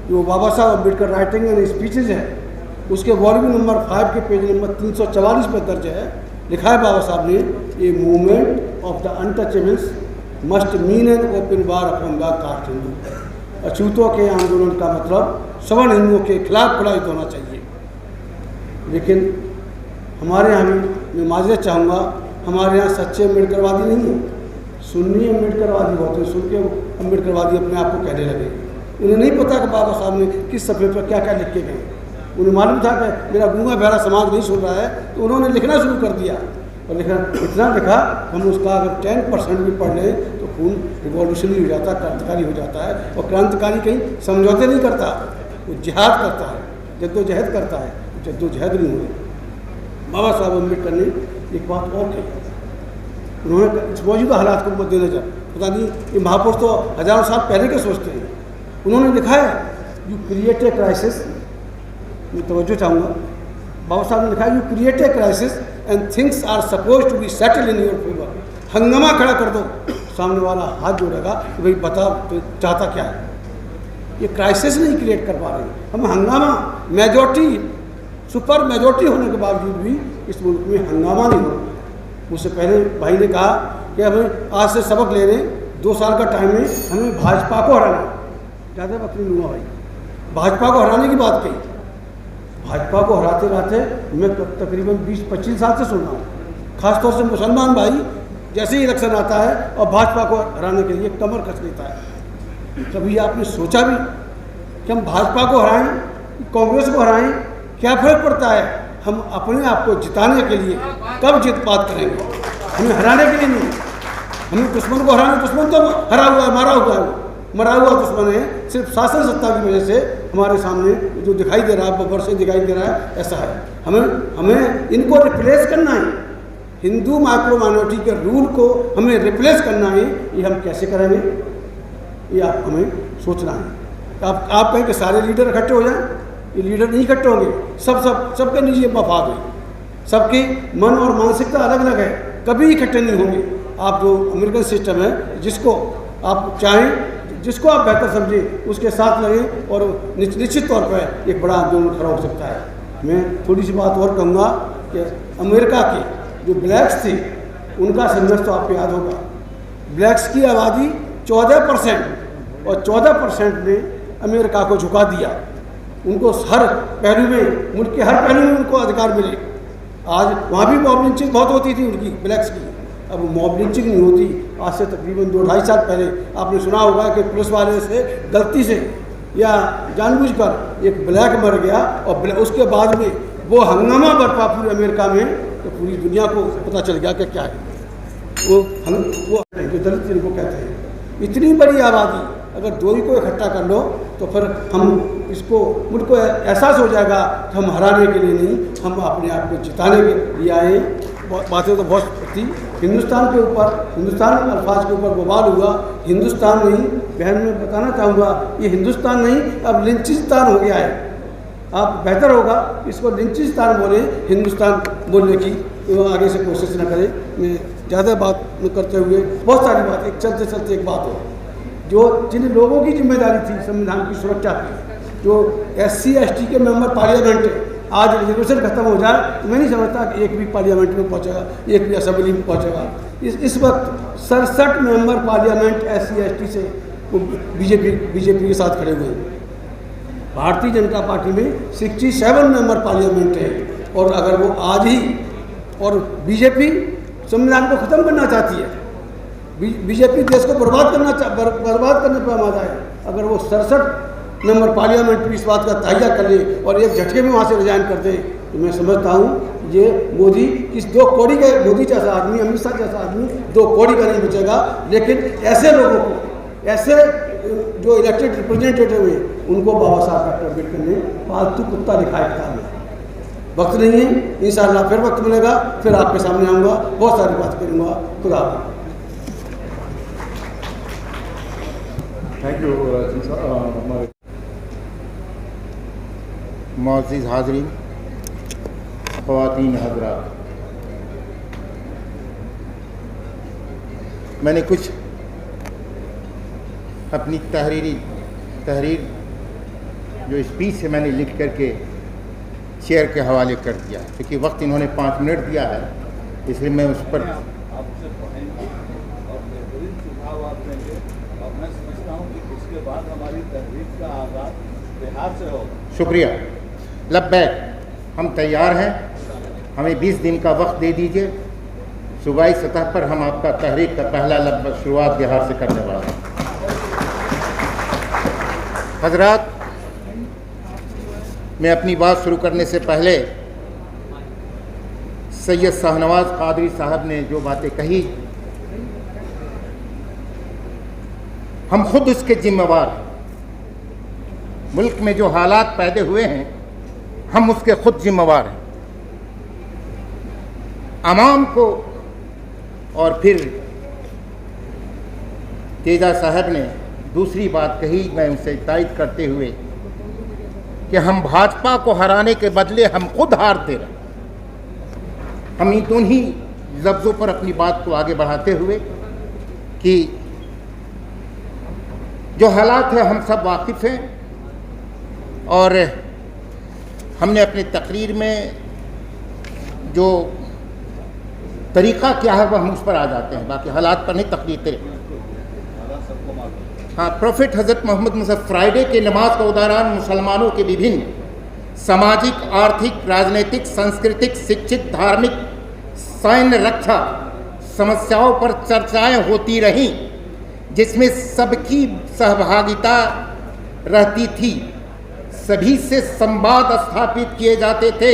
जो बाबा Saheb Ambedkar writing and speeches है उसके वॉल्यूम नंबर 5 के पेज नंबर 344 पर दर्ज है, लिखा है बाबा साहब ने, a movement of the untouchables must mean an open war upon the caste Hindu. अछूतों के आंदोलन का मतलब सवर्ण हिंदुओं के खिलाफ प्रणालित होना चाहिए। लेकिन हमारे यहाँ भी मैं माजरत चाहूँगा, हमारे यहाँ सच्चे अम्बेडकरवादी नहीं है, सुन्नी अम्बेडकरवादी होते हैं। सुन के अम्बेडकरवादी अपने आप को कहने लगे। उन्हें नहीं पता कि बाबा साहब ने किस सफ़े पर क्या क्या लिख के गए। उन्हें मालूम था कि मेरा गूंगा बहरा समाज नहीं सुन रहा है, तो उन्होंने लिखना शुरू कर दिया और लिखना इतना लिखा, हम उसका अगर 10% भी पढ़ लें तो खून रिवॉल्यूशनरी हो जाता है, क्रांतिकारी हो जाता है। और क्रांतिकारी कहीं समझौते नहीं करता, वो जिहाद करता है, जद्दोजहद करता है, जद्दोजहद नहीं हुई। बाबा साहब अम्बेडकर ने एक बात और कही, उन्होंने इस मौजूदा हालात को मद्देनजर, पता नहीं ये महापुरुष तो हजारों साल पहले के सोचते हैं, उन्होंने लिखा है यू क्रिएट ए क्राइसिस। मैं तवज्जो चाहूँगा, बाबा साहब ने लिखा है you create a crisis and things are suppose to be settle in your favour. हंगामा खड़ा कर दो, सामने वाला हाथ जोड़ेगा कि भाई बता तो चाहता क्या है। ये क्राइसिस नहीं क्रिएट कर पा रहे, हम हंगामा, मेजॉरिटी, सुपर मेजॉरिटी होने के बावजूद भी इस मुल्क में हंगामा नहीं हो। मुझसे पहले भाई ने कहा कि हमें आज से सबक ले रहे हैं, 2 साल का टाइम है, हमें भाजपा को हराना। ज़्यादा वक्त नहीं हुआ भाई, भाजपा को हराने की बात कही। भाजपा को हराते हराते मैं तकरीबन 20-25 साल से सुन रहा हूँ। खासतौर से मुसलमान भाई जैसे ही इलेक्शन आता है और भाजपा को हराने के लिए कमर कस लेता है। कभी आपने सोचा भी कि हम भाजपा को हराएं, कांग्रेस को हराएं, क्या फर्क पड़ता है? हम अपने आप को जिताने के लिए कब जित बात करेंगे, हमें हराने के लिए नहीं। हमें दुश्मन को हराना, दुश्मन तो हरा हुआ है, मारा हुआ है, मरा हुआ दुश्मन है। सिर्फ शासन सत्ता की वजह से हमारे सामने जो दिखाई दे रहा है, बब्बर से दिखाई दे रहा है, ऐसा है। हमें इनको रिप्लेस करना है, हिंदू माइक्रो माइनॉरिटी के रूल को हमें रिप्लेस करना है। ये हम कैसे करेंगे, ये आप हमें सोचना है। आप कहें कि सारे लीडर इकट्ठे हो जाएं, ये लीडर नहीं इकट्ठे होंगे। सबके निजी मफाद है, सबकी मन और मानसिकता अलग अलग है, कभी इकट्ठे नहीं होंगे। आप जो अमेरिकन सिस्टम है, जिसको आप चाहें, जिसको आप बेहतर समझें, उसके साथ लगें और निश्चित तौर पर एक बड़ा आंदोलन खड़ा हो सकता है। मैं थोड़ी सी बात और कहूँगा कि अमेरिका के जो ब्लैक्स थे, उनका संघर्ष तो आपको याद होगा। ब्लैक्स की आबादी 14% और 14% ने अमेरिका को झुका दिया। उनको हर पहलू में, मुल्क के हर पहलू में उनको अधिकार मिले। आज वहाँ भी मॉब लिंचिंग बहुत होती थी उनकी, ब्लैक्स की, अब मॉब लिंचिंग नहीं होती। आज से तकरीबन 2-2.5 साल पहले आपने सुना होगा कि पुलिस वाले से गलती से या जानबूझकर एक ब्लैक मर गया और उसके बाद में वो हंगामा बरपा पूरे अमेरिका में, तो पूरी दुनिया को पता चल गया कि क्या है वो जो दलित जिनको कहते हैं। इतनी बड़ी आबादी अगर दो ही को इकट्ठा कर लो तो फिर हम इसको, मुझको एहसास हो जाएगा कि हम हराने के लिए नहीं, हम अपने आप को जिताने के लिए आए। बातें तो बहुत थी। हिंदुस्तान के ऊपर, हिंदुस्तान अल्फाज के ऊपर बवाल हुआ। हिंदुस्तान नहीं, बहन मैं बताना चाहूँगा, ये हिंदुस्तान नहीं, अब लिंचिस्तान हो गया है। आप बेहतर होगा इसको लिंचिस्तान बोले, हिंदुस्तान बोलने की आगे से कोशिश न करें। मैं ज़्यादा बात न करते हुए बहुत सारी बात, एक चलते चलते एक बात हो, जो जिन लोगों की जिम्मेदारी थी संविधान की सुरक्षा की, जो SC ST के मेंबर पार्लियामेंट है, आज रिजर्वेशन खत्म हो जाए तो मैं नहीं समझता कि एक भी पार्लियामेंट में पहुंचेगा, एक भी असेंबली में पहुंचेगा। इस वक्त 67 मेंबर पार्लियामेंट SC ST से वो बीजेपी के साथ खड़े हुए हैं। भारतीय जनता पार्टी में 67 मेंबर पार्लियामेंट है, और अगर वो आज ही, और बीजेपी संविधान को ख़त्म करना चाहती है, बीजेपी देश को बर्बाद करने पर आमादा है। अगर वो 67 मेंबर पार्लियामेंट भी इस बात का तहैया कर ले और एक झटके में वहाँ से रिजाइन कर दे, तो मैं समझता हूँ ये मोदी किस 2 कौड़ी के, मोदी जैसा आदमी, अमित शाह जैसा आदमी 2 कौड़ी का नहीं बचेगा। लेकिन ऐसे लोगों को, ऐसे जो इलेक्टेड रिप्रेजेंटेटिव हैं, उनको बाबा साहब डॉक्टर अम्बेडकर ने पालतू कुत्ता लिखा है किताब में। वक्त नहीं है, इंशाअल्लाह फिर वक्त मिलेगा, फिर आपके सामने आऊँगा, बहुत सारी बात करूँगा। खुदा हाफ़िज़। थैंक यू राजीव साहब। मुअज़्ज़िज़ हाज़रीन, ख़वातीन हज़रात, मैंने कुछ अपनी तहरीर जो स्पीच है मैंने लिख करके चेयर के हवाले कर दिया, क्योंकि वक्त इन्होंने 5 मिनट दिया है, इसलिए मैं उस पर शुक्रिया। लब्बैक, हम तैयार हैं, हमें 20 दिन का वक्त दे दीजिए। सूबाई सतह पर हम आपका तहरीक का पहला लब्बैक शुरुआत बिहार से करने वाला हैं। हजरात, मैं अपनी बात शुरू करने से पहले सैयद शाहनवाज कादरी साहब ने जो बातें कही, हम खुद उसके जिम्मेवार। मुल्क में जो हालात पैदा हुए हैं, हम उसके खुद जिम्मेवार हैं। अवाम को, और फिर तेजा साहब ने दूसरी बात कही, मैं उनसे तायद करते हुए कि हम भाजपा को हराने के बदले हम खुद हारते रहे। हम इन दोनों ही लफ्ज़ों पर अपनी बात को आगे बढ़ाते हुए कि जो हालात है हम सब वाकिफ़ हैं, और हमने अपनी तकरीर में जो तरीक़ा क्या है वह हम उस पर आ जाते हैं, बाकी हालात पर नहीं तकरीर करें। हाँ, प्रोफेट हज़रत मोहम्मद मुसफ़ फ्राइडे के नमाज का उदाहरण मुसलमानों के विभिन्न सामाजिक, आर्थिक, राजनीतिक, सांस्कृतिक, शिक्षित, धार्मिक, सैन्य रक्षा समस्याओं पर चर्चाएं होती रहीं, जिसमें सबकी सहभागिता रहती थी, सभी से संवाद स्थापित किए जाते थे।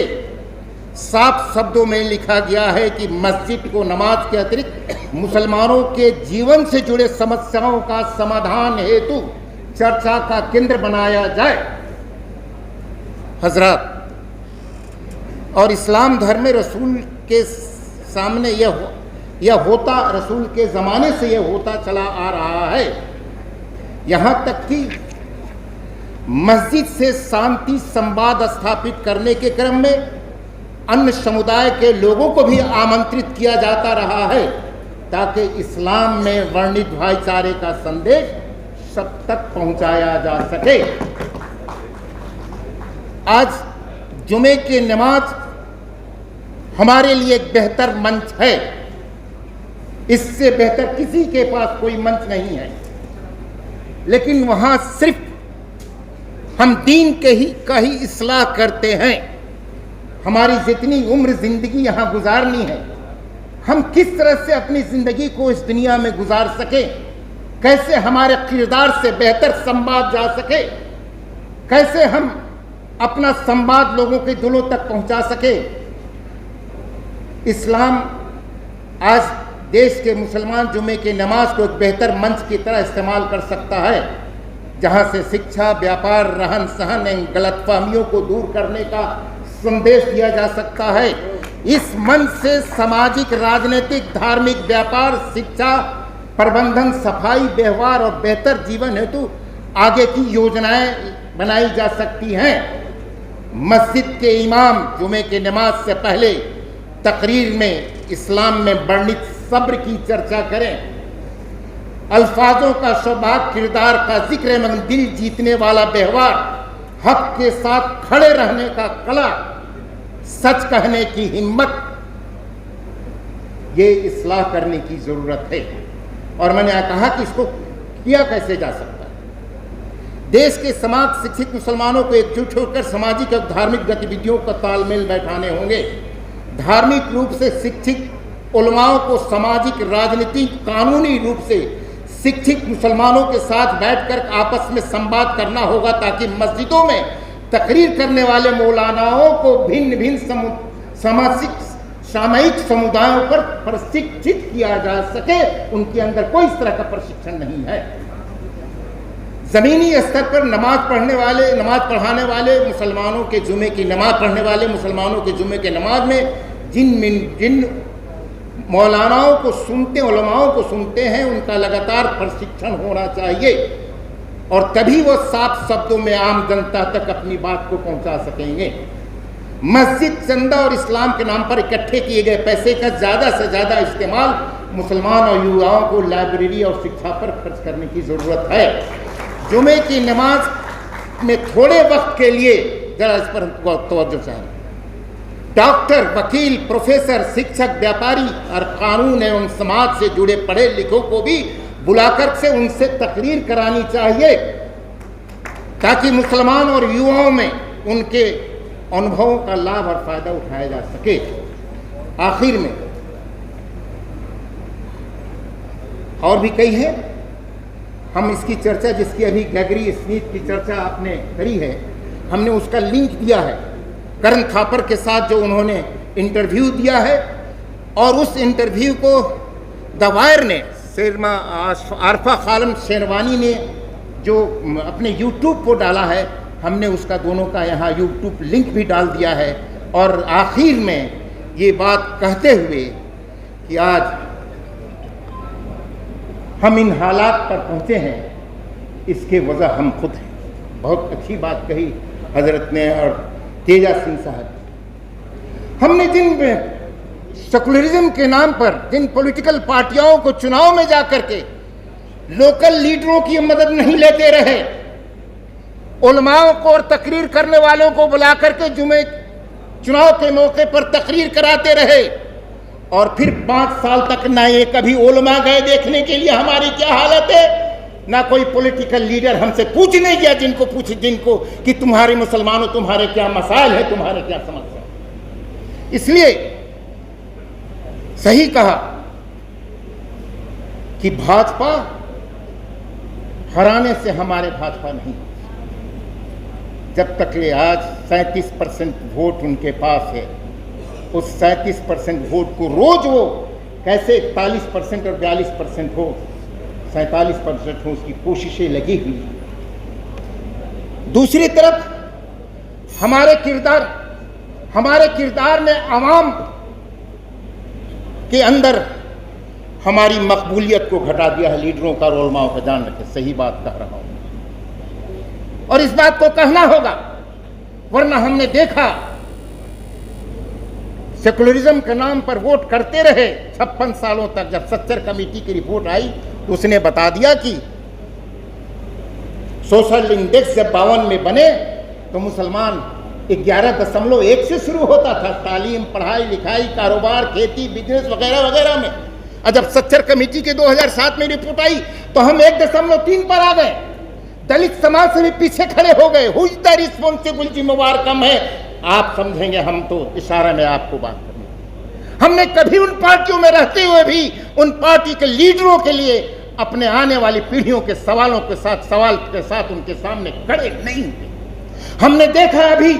साफ शब्दों में लिखा गया है कि मस्जिद को नमाज के अतिरिक्त मुसलमानों के जीवन से जुड़े समस्याओं का समाधान हेतु चर्चा का केंद्र बनाया जाए। हजरत, और इस्लाम धर्म में रसूल के सामने यह होता, रसूल के ज़माने से यह होता चला आ रहा है। यहाँ तक कि मस्जिद से शांति संवाद स्थापित करने के क्रम में अन्य समुदाय के लोगों को भी आमंत्रित किया जाता रहा है, ताकि इस्लाम में वर्णित भाईचारे का संदेश सब तक पहुंचाया जा सके। आज जुमे की नमाज हमारे लिए एक बेहतर मंच है, इससे बेहतर किसी के पास कोई मंच नहीं है। लेकिन वहां सिर्फ हम दीन का ही इस्लाह करते हैं। हमारी जितनी उम्र ज़िंदगी यहाँ गुजारनी है, हम किस तरह से अपनी ज़िंदगी को इस दुनिया में गुजार सकें, कैसे हमारे किरदार से बेहतर संवाद जा सके, कैसे हम अपना संवाद लोगों के दिलों तक पहुँचा सके। इस्लाम आज देश के मुसलमान जुमे की नमाज को एक बेहतर मंच की तरह इस्तेमाल कर सकता है, जहाँ से शिक्षा, व्यापार, रहन सहन, गलतफहमियों को दूर करने का संदेश दिया जा सकता है। इस मंच से सामाजिक, राजनीतिक, धार्मिक, व्यापार, शिक्षा, प्रबंधन, सफाई, व्यवहार और बेहतर जीवन हेतु आगे की योजनाएं बनाई जा सकती हैं। मस्जिद के इमाम जुमे की नमाज से पहले तकरीर में इस्लाम में वर्णित सब्र की चर्चा करें, अल्फाजों का सौभाग्य, किरदार का जिक्र एवं दिल जीतने वाला व्यवहार, हक के साथ खड़े रहने का कला, सच कहने की हिम्मत, ये इस्लाह करने की ज़रूरत है। और मैंने कहा कि इसको किया कैसे जा सकता है। देश के समाज शिक्षित मुसलमानों को एकजुट होकर सामाजिक और धार्मिक गतिविधियों का तालमेल बैठाने होंगे। धार्मिक रूप से शिक्षित उलमाओं को सामाजिक, राजनीतिक, कानूनी रूप से शिक्षित मुसलमानों के साथ बैठकर आपस में संवाद करना होगा, ताकि मस्जिदों में तकरीर करने वाले मौलानाओं को भिन्न भिन्न सामयिक समुदायों पर प्रशिक्षित किया जा सके। उनके अंदर कोई इस तरह का प्रशिक्षण नहीं है। ज़मीनी स्तर पर नमाज पढ़ाने वाले मुसलमानों के जुमे की नमाज पढ़ने वाले मुसलमानों के जुमे के नमाज में जिन मौलानाओं को सुनते उलमाओं को सुनते हैं उनका लगातार प्रशिक्षण होना चाहिए और तभी वो साफ शब्दों में आम जनता तक अपनी बात को पहुंचा सकेंगे। मस्जिद, चंदा और इस्लाम के नाम पर इकट्ठे किए गए पैसे का ज़्यादा से ज़्यादा इस्तेमाल मुसलमान और युवाओं को लाइब्रेरी और शिक्षा पर खर्च करने की ज़रूरत है। जुमे की नमाज में थोड़े वक्त के लिए जरा इस पर तवज्जो चाहिए। डॉक्टर, वकील, प्रोफेसर, शिक्षक, व्यापारी और कानून एवं समाज से जुड़े पढ़े लिखों को भी बुलाकर से उनसे तकरीर करानी चाहिए ताकि मुसलमान और युवाओं में उनके अनुभवों का लाभ और फायदा उठाया जा सके। आखिर में और भी कई है, हम इसकी चर्चा जिसकी अभी ग्रेगरी स्मिथ की चर्चा आपने करी है, हमने उसका लिंक दिया है करण थापर के साथ जो उन्होंने इंटरव्यू दिया है और उस इंटरव्यू को द वायर ने शेरमा आरफा खालम शेरवानी ने जो अपने यूट्यूब पर डाला है, हमने उसका दोनों का यहाँ यूट्यूब लिंक भी डाल दिया है। और आखिर में ये बात कहते हुए कि आज हम इन हालात पर पहुँचे हैं, इसके वजह हम खुद हैं। बहुत अच्छी बात कही हजरत ने और तेजा सिंह साहब। हमने जिन सेकुलरिज्म के नाम पर जिन पॉलिटिकल पार्टियों को चुनाव में जाकर के लोकल लीडरों की मदद नहीं लेते रहे, उलमाओं को और तकरीर करने वालों को बुला करके जुमे चुनाव के मौके पर तकरीर कराते रहे और फिर 5 साल तक ना ये कभी उलमा गए देखने के लिए हमारी क्या हालत है, ना कोई पॉलिटिकल लीडर हमसे पूछने गया जिनको कि तुम्हारे मुसलमानों तुम्हारे क्या मसाइल है, तुम्हारे क्या समस्या है। इसलिए सही कहा कि भाजपा हराने से हमारे भाजपा नहीं, जब तक ये आज 37% वोट उनके पास है, उस 37% वोट को रोज वो कैसे 41% और 42% हो, 47% हो, उसकी कोशिशें लगी हुई। दूसरी तरफ हमारे किरदार ने आवाम के अंदर हमारी मकबूलियत को घटा दिया है। लीडरों का और उलमाओं का ध्यान रखें, सही बात कह रहा हूं और इस बात को कहना होगा, वरना हमने देखा सेकुलरिज्म के नाम पर वोट करते रहे 56 सालों तक। जब सच्चर कमेटी की रिपोर्ट आई तो उसने बता दिया कि सोशल इंडेक्स जब 52 में बने तो मुसलमान 11.1 से शुरू होता था, तालीम, पढ़ाई लिखाई, कारोबार, खेती, बिजनेस वगैरह वगैरह में। और जब सच्चर कमेटी के 2007 में रिपोर्ट आई तो हम 1.3 पर आ गए। दलित समाज से भी पीछे खड़े हो गए। हु इज द रिस्पॉन्सिबल, जिम्मेवार कम है। आप समझेंगे, हम तो इशारा में आपको बात करेंगे। हमने कभी उन पार्टियों में रहते हुए भी उन पार्टी के लीडरों के लिए अपने आने वाली पीढ़ियों के सवाल के साथ उनके सामने खड़े नहीं हुए। हमने देखा अभी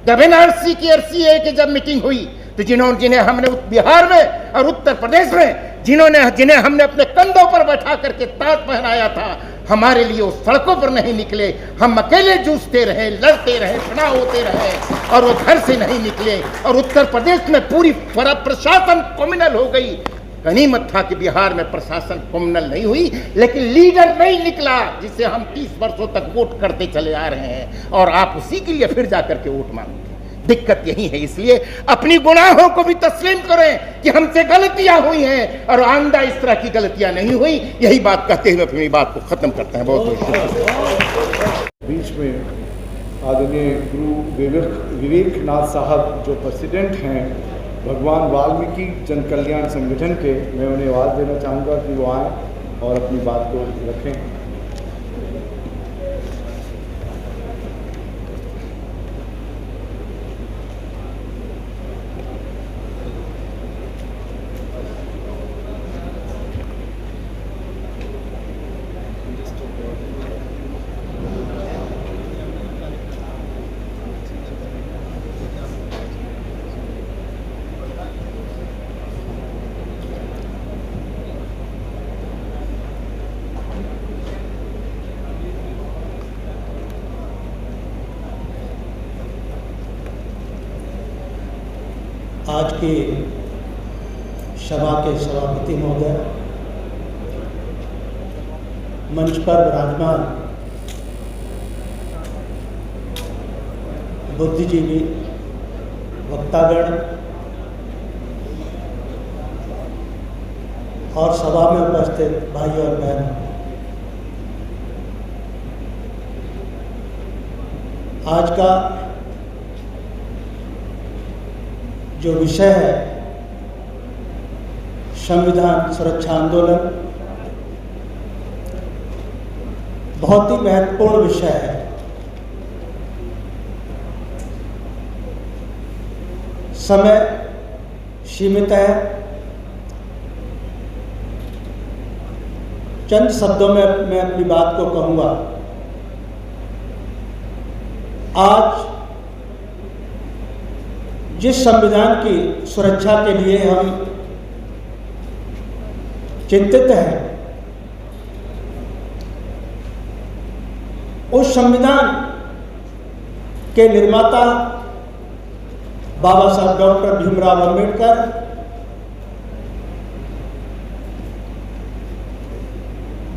जब एनआरसी की RCA की जब मीटिंग हुई तो जिन्हें हमने बिहार में और उत्तर प्रदेश में जिन्हें हमने अपने कंधों पर बैठा करके ताज पहनाया था, हमारे लिए वो सड़कों पर नहीं निकले। हम अकेले जूझते रहे, लड़ते रहे, चुनाव होते रहे और वो घर से नहीं निकले। और उत्तर प्रदेश में पूरी प्रशासन कम्युनल हो गई। गनीमत था कि बिहार में प्रशासन कम्युनल नहीं हुई, लेकिन लीडर नहीं निकला जिसे हम 30 वर्षों तक वोट करते चले आ रहे हैं और आप उसी के लिए फिर जाकर के वोट मांगते। दिक्कत यही है। इसलिए अपनी गुनाहों को भी तस्लीम करें कि हमसे गलतियां हुई हैं और आइंदा इस तरह की गलतियां नहीं हुई। यही बात कहते हुए अपनी बात को खत्म करते हैं। बहुत बहुत बीच में आदरणीय गुरु विवेकनाथ साहब जो प्रेसिडेंट हैं भगवान वाल्मीकि जन कल्याण संगठन के, मैं उन्हें आवाज़ देना चाहूँगा कि वो आएँ और अपनी बात को रखें। आज की सभा के सभापति महोदय, मंच पर विराजमान बुद्धिजीवी, वक्तागण और सभा में उपस्थित भाई और बहन, आज का जो विषय है संविधान सुरक्षा आंदोलन, बहुत ही महत्वपूर्ण विषय है। समय सीमित है, चंद शब्दों में मैं अपनी बात को कहूँगा। आज जिस संविधान की सुरक्षा के लिए हम चिंतित हैं, उस संविधान के निर्माता बाबा साहब डॉक्टर भीमराव अंबेडकर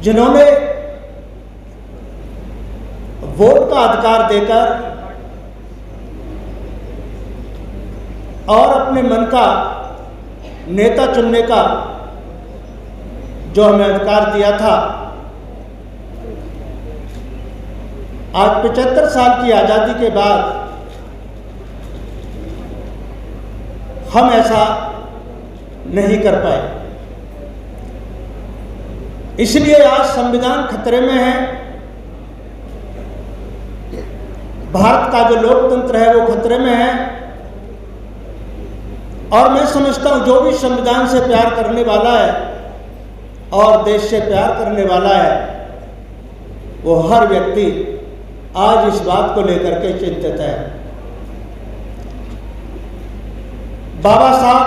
जिन्होंने वोट का अधिकार देकर और अपने मन का नेता चुनने का जो हमें अधिकार दिया था, आज 75 साल की आज़ादी के बाद हम ऐसा नहीं कर पाए। इसलिए आज संविधान खतरे में है, भारत का जो लोकतंत्र है वो खतरे में है। और मैं समझता हूं जो भी संविधान से प्यार करने वाला है और देश से प्यार करने वाला है, वो हर व्यक्ति आज इस बात को लेकर के चिंतित है। बाबा साहब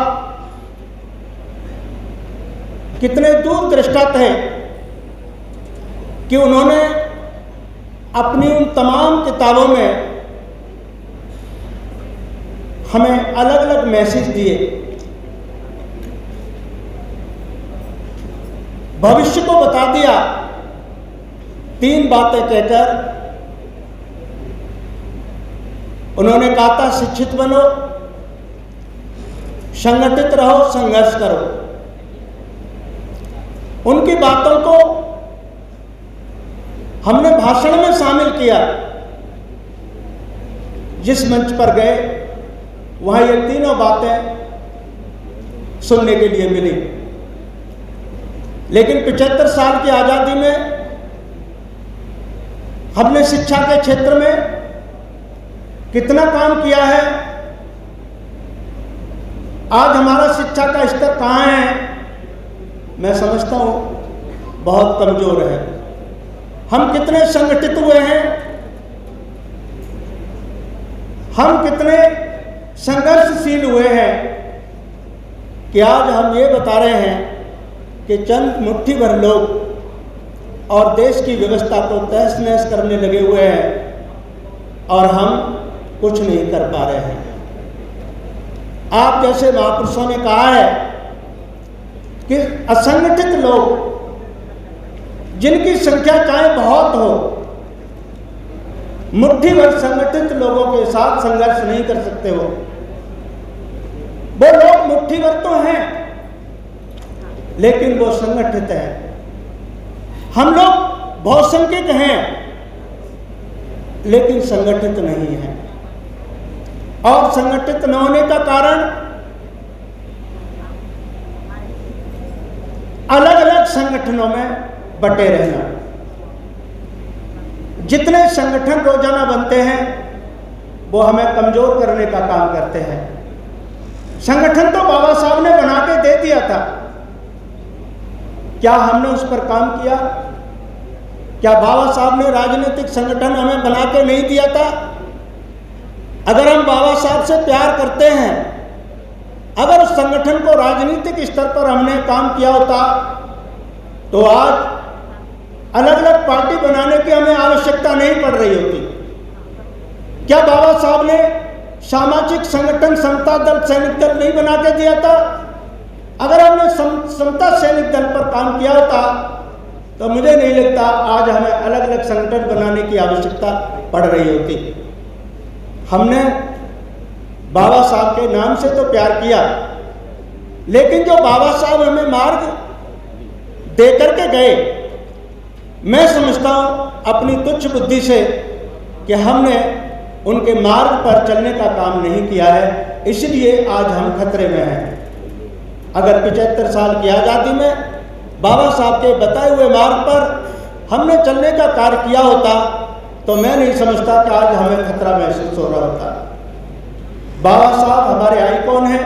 कितने दूरदृष्टा थे कि उन्होंने अपनी उन तमाम किताबों में हमें अलग अलग मैसेज दिए, भविष्य को बता दिया। 3 बातें कहकर उन्होंने कहा था, शिक्षित बनो, संगठित रहो, संघर्ष करो। उनकी बातों को हमने भाषण में शामिल किया। जिस मंच पर गए वहां ये तीनों बातें सुनने के लिए मिली। लेकिन 75 साल की आज़ादी में हमने शिक्षा के क्षेत्र में कितना काम किया है। आज हमारा शिक्षा का स्तर कहाँ है, मैं समझता हूँ बहुत कमजोर है। हम कितने संगठित हुए हैं, हम कितने संघर्षशील हुए हैं कि आज हम ये बता रहे हैं कि चंद मुट्ठी भर लोग और देश की व्यवस्था को तहस नहस करने लगे हुए हैं और हम कुछ नहीं कर पा रहे हैं। आप जैसे महापुरुषों ने कहा है कि असंगठित लोग, जिनकी संख्या चाहे बहुत हो, मुट्ठी भर संगठित लोगों के साथ संघर्ष नहीं कर सकते हो। वो लोग मुट्ठी भर तो हैं लेकिन वो संगठित हैं। हम लोग बहुसंख्यक हैं लेकिन संगठित नहीं हैं। और संगठित न होने का कारण अलग अलग संगठनों में बटे रहना। जितने संगठन रोजाना बनते हैं वो हमें कमजोर करने का काम करते हैं। संगठन तो बाबा साहब ने बना के दे दिया था, क्या हमने उस पर काम किया? क्या बाबा साहब ने राजनीतिक संगठन हमें बना के नहीं दिया था? अगर हम बाबा साहब से प्यार करते हैं, अगर उस संगठन को राजनीतिक स्तर पर हमने काम किया होता तो आज अलग अलग पार्टी बनाने की हमें आवश्यकता नहीं पड़ रही होती। क्या बाबा साहब ने सामाजिक संगठन समता दल सैनिक दल नहीं बना के दिया था। अगर हमने समता सैनिक दल पर काम किया होता तो मुझे नहीं लगता आज हमें अलग अलग संगठन बनाने की आवश्यकता पड़ रही होती। हमने बाबा साहब के नाम से तो प्यार किया, लेकिन जो बाबा साहब हमें मार्ग दे करके गए, मैं समझता हूं अपनी तुच्छ बुद्धि से कि हमने उनके मार्ग पर चलने का काम नहीं किया है, इसलिए आज हम खतरे में हैं। अगर 75 साल की आज़ादी में बाबा साहब के बताए हुए मार्ग पर हमने चलने का कार्य किया होता तो मैं नहीं समझता कि आज हमें खतरा महसूस हो रहा होता। बाबा साहब हमारे आइकॉन हैं,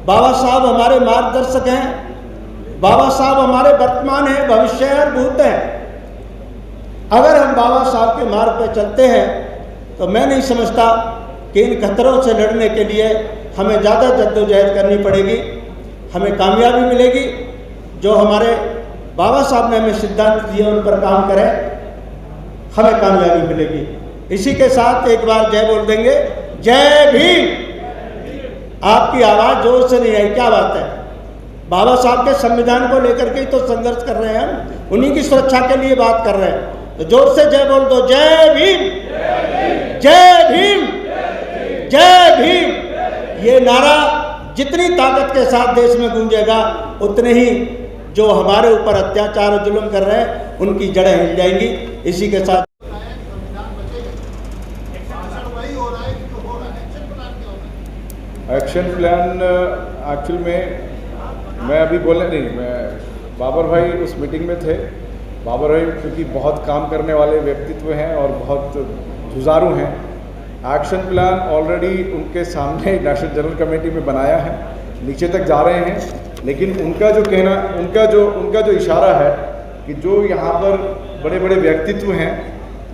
बाबा साहब हमारे मार्गदर्शक हैं, बाबा साहब हमारे वर्तमान हैं, भविष्य है और भूत हैं। अगर हम बाबा साहब के मार्ग पर चलते हैं तो मैं नहीं समझता कि इन खतरों से लड़ने के लिए हमें ज़्यादा जद्दोजहद करनी पड़ेगी, हमें कामयाबी मिलेगी। जो हमारे बाबा साहब ने हमें सिद्धांत दिए उन पर काम करें, हमें कामयाबी मिलेगी। इसी के साथ एक बार जय बोल देंगे, जय भीम। आपकी आवाज़ जोर से नहीं आई, क्या बात है? बाबा साहब के संविधान को लेकर के ही तो संघर्ष कर रहे हैं हम, उन्हीं की सुरक्षा के लिए बात कर रहे हैं। तो जोर से जय बोल दो, जय भीम, जय भीम, जय भीम। ये नारा जितनी ताकत के साथ देश में गूंजेगा उतने ही जो हमारे ऊपर अत्याचार और जुल्म कर रहे हैं उनकी जड़ें हिल जाएंगी। इसी के साथ एक्शन प्लान एक्चुअल में मैं अभी बोलने नहीं, मैं बाबर भाई उस मीटिंग में थे। बाबर भाई क्योंकि बहुत काम करने वाले व्यक्तित्व हैं और बहुत जुझारू हैं। एक्शन प्लान ऑलरेडी उनके सामने नेशनल जनरल कमेटी में बनाया है, नीचे तक जा रहे हैं। लेकिन उनका जो कहना, उनका जो इशारा है कि जो यहाँ पर बड़े बड़े व्यक्तित्व हैं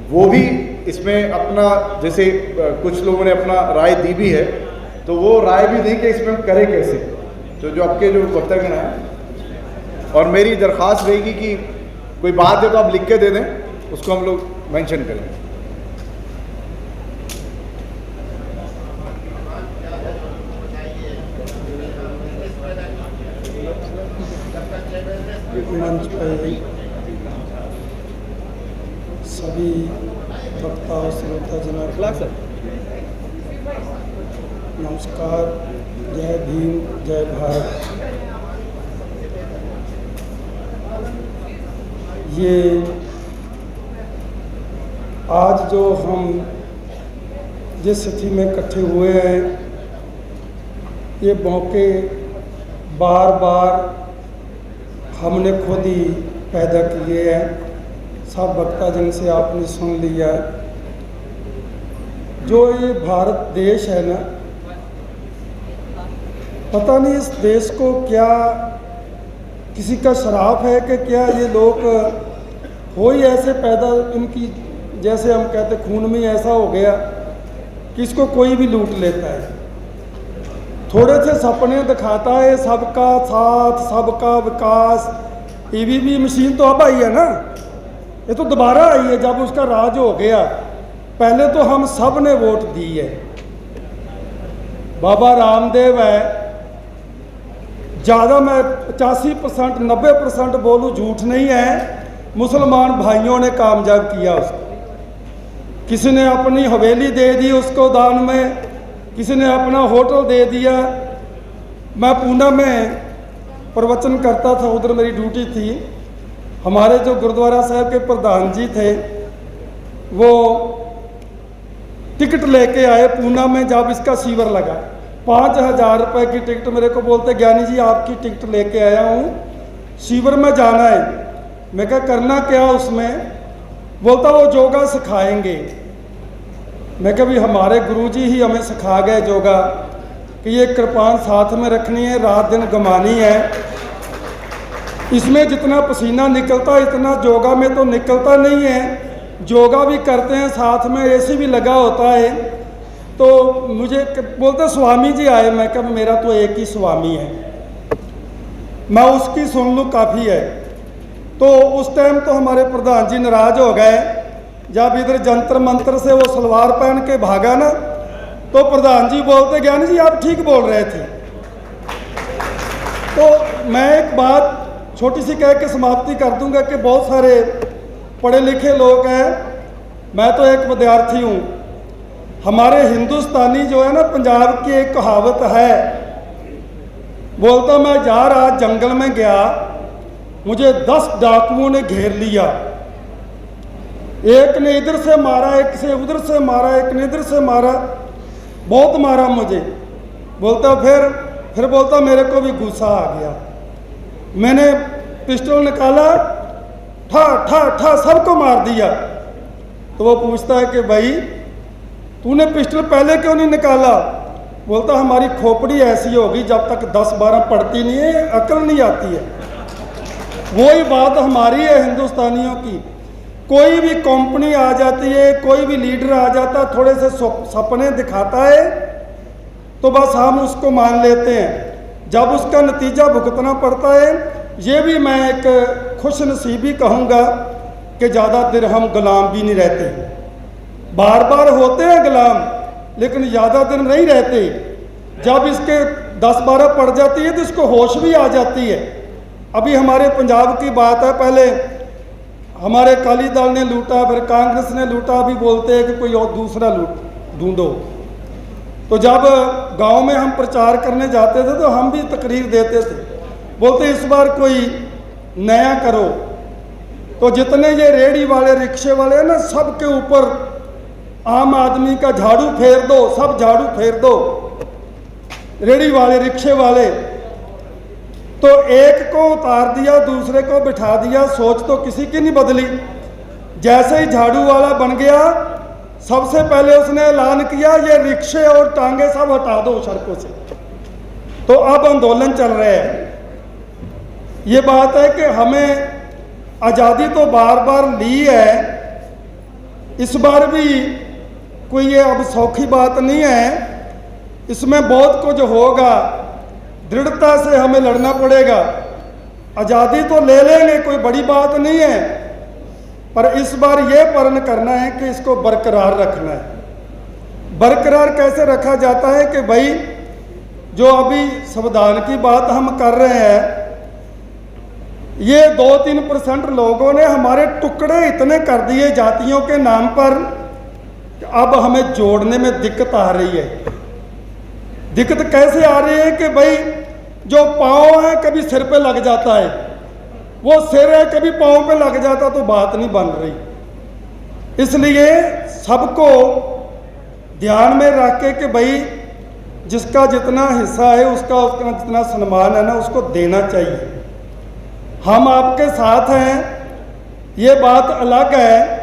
वो भी इसमें अपना, जैसे कुछ लोगों ने अपना राय दी भी है, तो वो राय भी दी कि इसमें हम करें कैसे। तो जो आपके जो वक्तव्य हैं, और मेरी दरख्वास्त रहेगी कि कोई बात है तो आप लिख के दे दें, उसको हम लोग मेंशन करेंगे। मंच पर सभी वक्ता और श्रोता जनाब नमस्कार, जय भीम, जय भारत। ये आज जो हम जिस स्थिति में इकट्ठे हुए हैं, ये मौके बार बार हमने खुद ही पैदा किए हैं। सब वक्ता जन से आपने सुन लिया। जो ये भारत देश है ना, पता नहीं इस देश को क्या किसी का श्राप है कि क्या ये लोग हो ही ऐसे पैदा, इनकी जैसे हम कहते खून में ऐसा हो गया कि इसको कोई भी लूट लेता है। थोड़े से सपने दिखाता है, सबका साथ, सबका विकास। ईवीवी मशीन तो अब आई है ना, ये तो दोबारा आई है जब उसका राज हो गया। पहले तो हम सब ने वोट दी है। बाबा रामदेव है, ज़्यादा मैं 85% 90% बोलूँ झूठ नहीं है, मुसलमान भाइयों ने कामयाब किया उसको। किसी ने अपनी हवेली दे दी उसको दान में, किसी ने अपना होटल दे दिया। मैं पूना में प्रवचन करता था, उधर मेरी ड्यूटी थी। हमारे जो गुरुद्वारा साहब के प्रधान जी थे वो टिकट लेके आए पूना में जब इसका शिविर लगा। 5000 रुपये की टिकट मेरे को बोलते, ज्ञानी जी आपकी टिकट लेके आया हूँ, शिविर में जाना है। मैं क्या करना क्या उसमें? बोलता वो योगा सिखाएंगे। मैं कहा भी हमारे गुरुजी ही हमें सिखा गए योगा कि ये कृपान साथ में रखनी है, रात दिन गमानी है। इसमें जितना पसीना निकलता है इतना योगा में तो निकलता नहीं है। योगा भी करते हैं, साथ में एसी भी लगा होता है। तो मुझे बोलते स्वामी जी आए। मैं कहा मेरा तो एक ही स्वामी है, मैं उसकी सुन लूँ काफ़ी है। तो उस टाइम तो हमारे प्रधान जी नाराज हो गए जब इधर जंतर मंत्र से वो सलवार पहन के भागा ना, तो प्रधान जी बोलते ज्ञानी जी आप ठीक बोल रहे थे। तो मैं एक बात छोटी सी कह के समाप्ति कर दूंगा कि बहुत सारे पढ़े लिखे लोग हैं, मैं तो एक विद्यार्थी हूँ। हमारे हिंदुस्तानी जो है ना, पंजाब की एक कहावत है, बोलता मैं जा रहा जंगल में गया, मुझे 10 डाकुओं ने घेर लिया, एक ने इधर से मारा, एक से उधर से मारा, एक ने इधर से मारा, बहुत मारा मुझे। बोलता फिर बोलता मेरे को भी गुस्सा आ गया, मैंने पिस्टल निकाला, ठा ठा ठा सबको मार दिया। तो वो पूछता है कि भाई तूने पिस्टल पहले क्यों नहीं निकाला? बोलता हमारी खोपड़ी ऐसी होगी, जब तक 10-12 पढ़ती नहीं है अकल नहीं आती है। वही बात हमारी है हिंदुस्तानियों की। कोई भी कंपनी आ जाती है, कोई भी लीडर आ जाता, थोड़े से सपने दिखाता है तो बस हम उसको मान लेते हैं। जब उसका नतीजा भुगतना पड़ता है, ये भी मैं एक खुश नसीबी कहूँगा कि ज़्यादा देर हम गुलाम भी नहीं रहते। बार बार होते हैं गुलाम, लेकिन ज़्यादा दिन नहीं रहते। जब इसके 10-12 पड़ जाती है तो इसको होश भी आ जाती है। अभी हमारे पंजाब की बात है, पहले हमारे अकाली दल ने लूटा, फिर कांग्रेस ने लूटा, अभी बोलते हैं कि कोई और दूसरा ढूंढो। तो जब गांव में हम प्रचार करने जाते थे तो हम भी तकरीर देते थे, बोलते इस बार कोई नया करो। तो जितने ये रेहड़ी वाले रिक्शे वाले हैं ना, सबके ऊपर आम आदमी का झाड़ू फेर दो, सब झाड़ू फेर दो, रेहड़ी वाले रिक्शे वाले। तो एक को उतार दिया, दूसरे को बिठा दिया, सोच तो किसी की नहीं बदली। जैसे ही झाड़ू वाला बन गया, सबसे पहले उसने ऐलान किया ये रिक्शे और टांगे सब हटा दो सड़कों से। तो अब आंदोलन चल रहे हैं। ये बात है कि हमें आज़ादी तो बार बार ली है, इस बार भी कोई ये अब सौखी बात नहीं है, इसमें बहुत कुछ होगा, दृढ़ता से हमें लड़ना पड़ेगा। आज़ादी तो ले लेंगे, कोई बड़ी बात नहीं है, पर इस बार ये प्रण करना है कि इसको बरकरार रखना है। बरकरार कैसे रखा जाता है कि भाई जो अभी संविधान की बात हम कर रहे हैं, ये 2-3% लोगों ने हमारे टुकड़े इतने कर दिए जातियों के नाम पर कि अब हमें जोड़ने में दिक्कत आ रही है। दिक्कत कैसे आ रही है कि भाई जो पाँव है कभी सिर पे लग जाता है, वो सिर है कभी पाँव पे लग जाता, तो बात नहीं बन रही। इसलिए सबको ध्यान में रख के कि भाई जिसका जितना हिस्सा है उसका जितना सम्मान है ना, उसको देना चाहिए। हम आपके साथ हैं, ये बात अलग है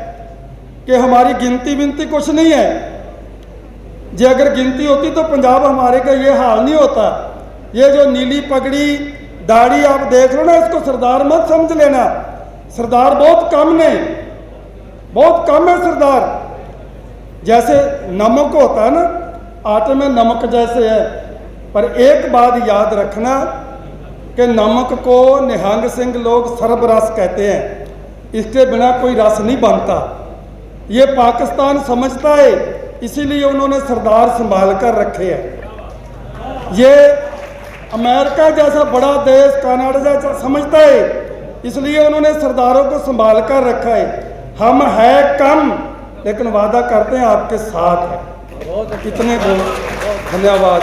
कि हमारी गिनती विनती कुछ नहीं है। जे अगर गिनती होती तो पंजाब हमारे का ये हाल नहीं होता। ये जो नीली पगड़ी दाढ़ी आप देख लो ना, इसको सरदार मत समझ लेना। सरदार बहुत कम ने, बहुत कम है सरदार। जैसे नमक होता है ना, आटे में नमक जैसे है। पर एक बात याद रखना कि नमक को निहंग सिंह लोग सर्वरस कहते हैं, इसके बिना कोई रस नहीं बनता। ये पाकिस्तान समझता है, इसीलिए उन्होंने सरदार संभाल कर रखे हैं। ये अमेरिका जैसा बड़ा देश, कनाडा जैसा समझता है, इसलिए उन्होंने सरदारों को संभाल कर रखा है। हम है कम, लेकिन वादा करते हैं आपके साथ है। कितने धन्यवाद।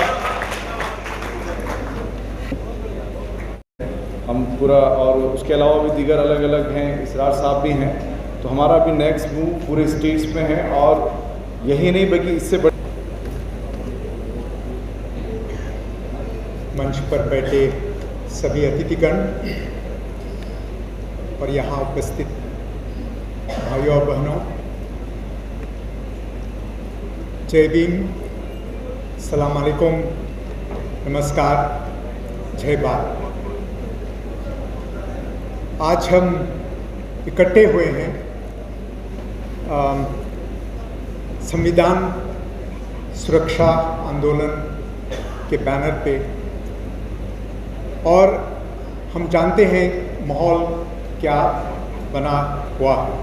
हम पूरा, और उसके अलावा भी दीगर अलग अलग हैं, इसरार साहब भी हैं। तो हमारा भी नेक्स्ट मूव पूरे स्टेट्स में है, और यही नहीं बल्कि इससे बड़े मंच पर बैठे सभी अतिथिगण और यहाँ उपस्थित भाइयों और बहनों, जय भीम, सलाम अलैकुम, नमस्कार, जय भारत। आज हम इकट्ठे हुए हैं संविधान सुरक्षा आंदोलन के बैनर पे, और हम जानते हैं माहौल क्या बना हुआ है।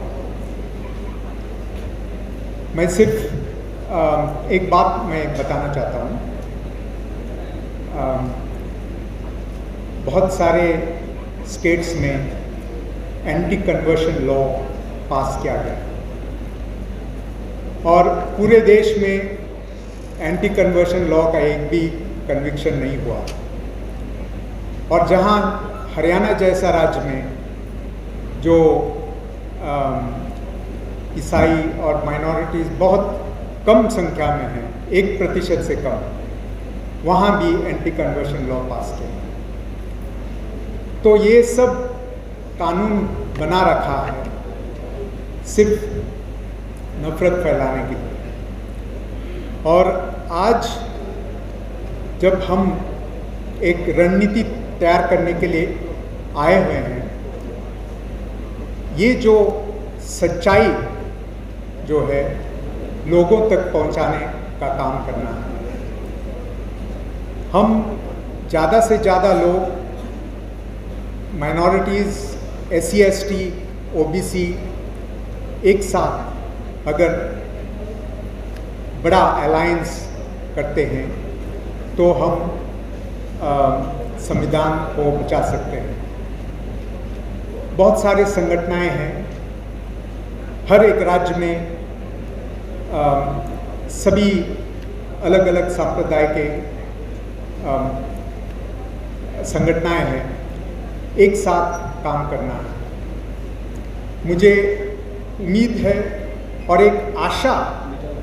मैं सिर्फ एक बात मैं बताना चाहता हूँ। बहुत सारे स्टेट्स में एंटी कन्वर्शन लॉ पास किया गया और पूरे देश में एंटी कन्वर्शन लॉ का एक भी कन्विक्शन नहीं हुआ। और जहाँ हरियाणा जैसा राज्य में जो ईसाई और माइनॉरिटीज़ बहुत कम संख्या में हैं, 1% से कम, वहाँ भी एंटी कन्वर्शन लॉ पास किया। तो ये सब कानून बना रखा है सिर्फ नफरत फैलाने के लिए। और आज जब हम एक रणनीति तैयार करने के लिए आए हुए हैं, ये जो सच्चाई जो है लोगों तक पहुंचाने का काम करना है। हम ज़्यादा से ज़्यादा लोग माइनॉरिटीज़, SC ST OBC एक साथ अगर बड़ा अलायंस करते हैं तो हम संविधान को बचा सकते हैं। बहुत सारे संगठनाएं हैं हर एक राज्य में, सभी अलग अलग संप्रदाय के संगठनाएं हैं, एक साथ काम करना है। मुझे उम्मीद है और एक आशा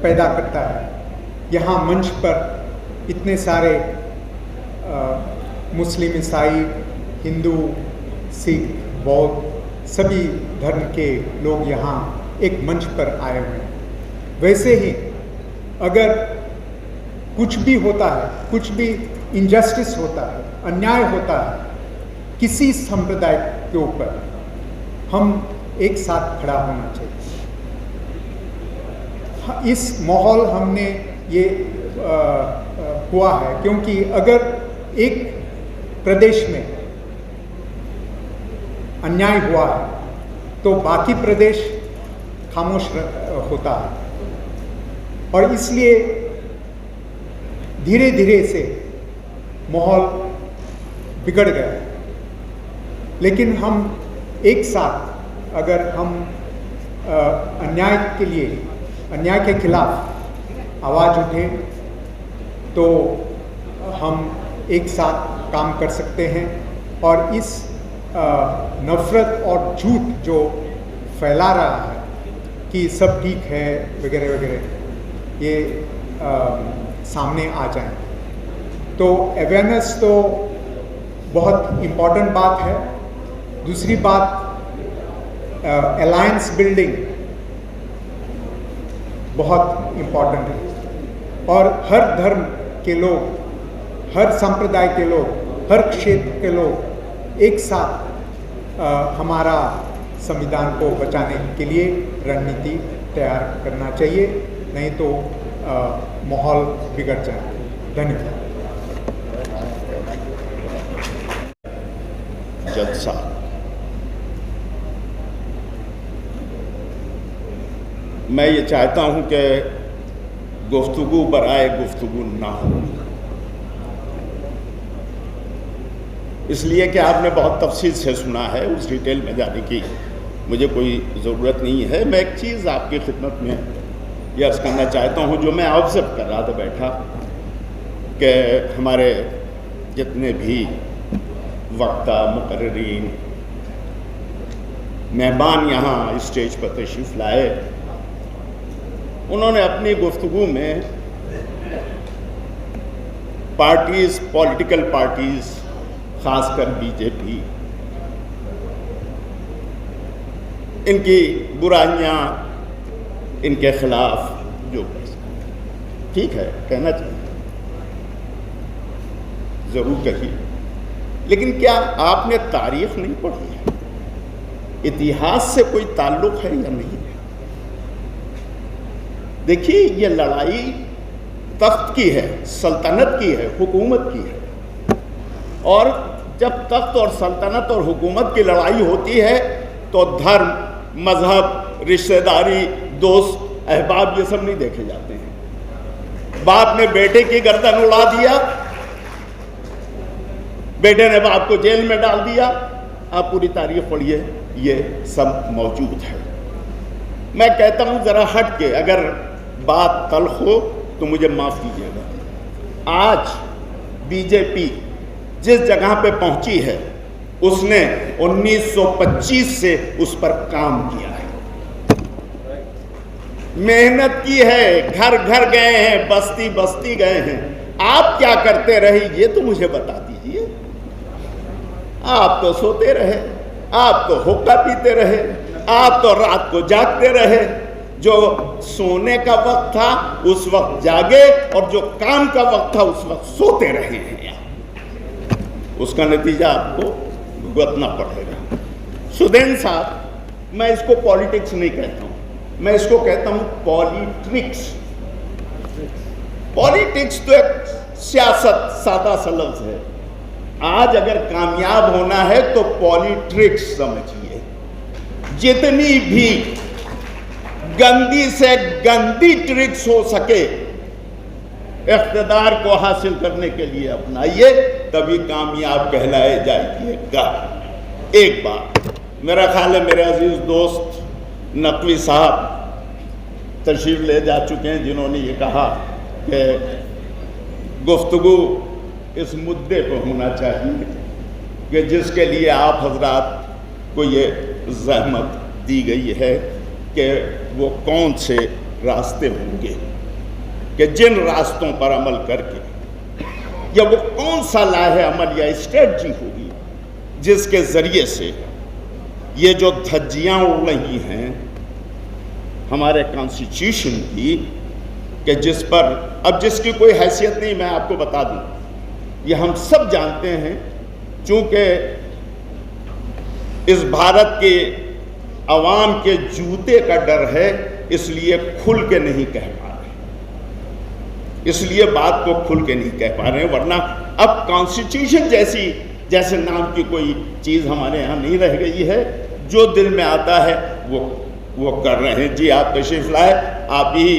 पैदा करता है, यहाँ मंच पर इतने सारे मुस्लिम, ईसाई, हिंदू, सिख, बौद्ध सभी धर्म के लोग यहाँ एक मंच पर आए हुए हैं। वैसे ही अगर कुछ भी होता है, कुछ भी इनजस्टिस होता है, अन्याय होता है किसी संप्रदाय के ऊपर, हम एक साथ खड़ा होना चाहिए। इस माहौल हमने ये हुआ है क्योंकि अगर एक प्रदेश में अन्याय हुआ है तो बाकी प्रदेश खामोश होता है। और इसलिए धीरे धीरे से माहौल बिगड़ गया। लेकिन हम एक साथ अगर हम अन्याय के लिए, अन्याय के खिलाफ आवाज़ उठें तो हम एक साथ काम कर सकते हैं। और इस नफ़रत और झूठ जो फैला रहा है कि सब ठीक है वगैरह वगैरह, ये सामने आ जाए तो अवेयरनेस तो बहुत इम्पॉर्टेंट बात है। दूसरी बात, अलायंस बिल्डिंग बहुत इम्पॉर्टेंट है। और हर धर्म के लोग, हर संप्रदाय के लोग, हर क्षेत्र के लोग एक साथ हमारा संविधान को बचाने के लिए रणनीति तैयार करना चाहिए, नहीं तो माहौल बिगड़ जाए। धन्यवाद। जज साहब, मैं ये चाहता हूं कि गुफ्तगू बराए गुफ्तगू ना हो, इसलिए कि आपने बहुत तफसील से सुना है, उस डिटेल में जाने की मुझे कोई ज़रूरत नहीं है। मैं एक चीज़ आपकी खिदमत में ये अर्ज़ करना चाहता हूँ जो मैं ऑब्ज़र्व कर रहा था बैठा, कि हमारे जितने भी वक्ता, मुकर्रिरीन, मेहमान यहाँ स्टेज पर तशरीफ़ लाए, उन्होंने अपनी गुफ्तगू में पार्टीज़, पॉलिटिकल पार्टीज़, ख़ासकर बीजेपी, इनकी बुराइयाँ, इनके खिलाफ जो ठीक है कहना चाहिए, ज़रूर कही, लेकिन क्या आपने तारीख नहीं पढ़ी है? इतिहास से कोई ताल्लुक़ है या नहीं है? देखिए, ये लड़ाई तख्त की है, सल्तनत की है, हुकूमत की है। और जब तख्त और सल्तनत और हुकूमत की लड़ाई होती है तो धर्म, मजहब, रिश्तेदारी, दोस्त, अहबाब ये सब नहीं देखे जाते हैं। बाप ने बेटे की गर्दन उड़ा दिया, बेटे ने बाप को जेल में डाल दिया। आप पूरी तारीख पढ़िए, ये सब मौजूद है। मैं कहता हूं जरा हट के, अगर बात तल्ख हो तो मुझे माफ कीजिएगा। आज बीजेपी जिस जगह पे पहुंची है, उसने 1925 से उस पर काम किया है, मेहनत की है, घर घर गए हैं, बस्ती बस्ती गए हैं। आप क्या करते रहे ये तो मुझे बता दीजिए। आप तो सोते रहे, आप तो हुक्का पीते रहे, आप तो रात को जागते रहे। जो सोने का वक्त था उस वक्त जागे, और जो काम का वक्त था उस वक्त सोते रहे हैं। उसका नतीजा आपको भुगतना पड़ेगा। सुदेन साहब, मैं इसको पॉलिटिक्स नहीं कहता हूं, मैं इसको कहता हूं पॉलिट्रिक्स। पॉलिटिक्स तो एक सियासत, सादा सा लफ्ज है। आज अगर कामयाब होना है तो पॉलिट्रिक्स समझिए। जितनी भी गंदी से गंदी ट्रिक्स हो सके इख्तिदार को हासिल करने के लिए अपनाइए, तभी कामयाब कहलाए जाइएगा। एक बात मेरा ख्याल है, मेरे अजीज दोस्त नकवी साहब तशरीफ ले जा चुके हैं, जिन्होंने ये कहा कि गुफ्तगू इस मुद्दे पर होना चाहिए कि जिसके लिए आप हजरात को ये जहमत दी गई है कि वो कौन से रास्ते होंगे, कि जिन रास्तों पर अमल करके, या वो कौन सा लाहे अमल या स्ट्रेटजी होगी जिसके ज़रिए से ये जो धज्जियाँ उड़ रही हैं हमारे कॉन्स्टिट्यूशन की, कि जिस पर अब जिसकी कोई हैसियत नहीं, मैं आपको बता दूं, ये हम सब जानते हैं, चूँकि इस भारत के अवाम के जूते का डर है, इसलिए खुल के नहीं कह पा रहे, इसलिए बात को खुल के नहीं कह पा रहे हैं। वरना अब कॉन्स्टिट्यूशन जैसे नाम की कोई चीज़ हमारे यहाँ नहीं रह गई है। जो दिल में आता है वो कर रहे हैं। जी, आप तशरीफ लाए, आप ही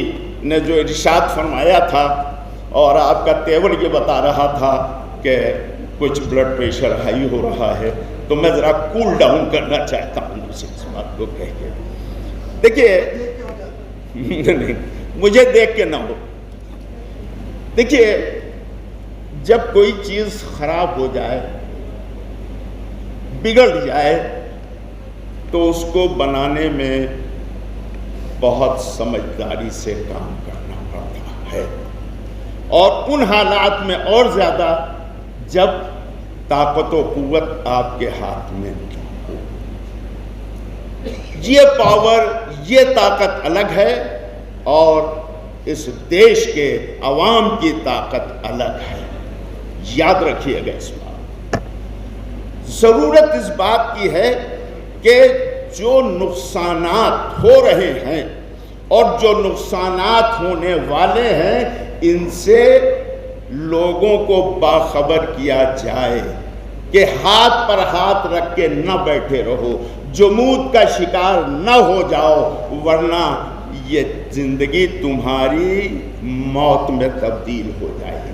ने जो इरशाद फरमाया था और आपका तेवर ये बता रहा था कि कुछ ब्लड प्रेशर हाई हो रहा है, तो मैं ज़रा कूल डाउन करना चाहता हूँ उसे इस बात को कह के। देखिए नहीं, मुझे देख के ना हो। देखिए, जब कोई चीज़ खराब हो जाए, बिगड़ जाए, तो उसको बनाने में बहुत समझदारी से काम करना पड़ता है, और उन हालात में और ज़्यादा जब ताकत व कुव्वत आपके हाथ में हो। ये पावर, ये ताकत अलग है, और इस देश के अवाम की ताकत अलग है। याद रखिएगा इस बात। ज़रूरत इस बात की है कि जो नुकसानात हो रहे हैं और जो नुकसानात होने वाले हैं, इनसे लोगों को बाखबर किया जाए, कि हाथ पर हाथ रख के न बैठे रहो, जमूद का शिकार न हो जाओ, वरना ये जिंदगी तुम्हारी मौत में तब्दील हो जाएगी।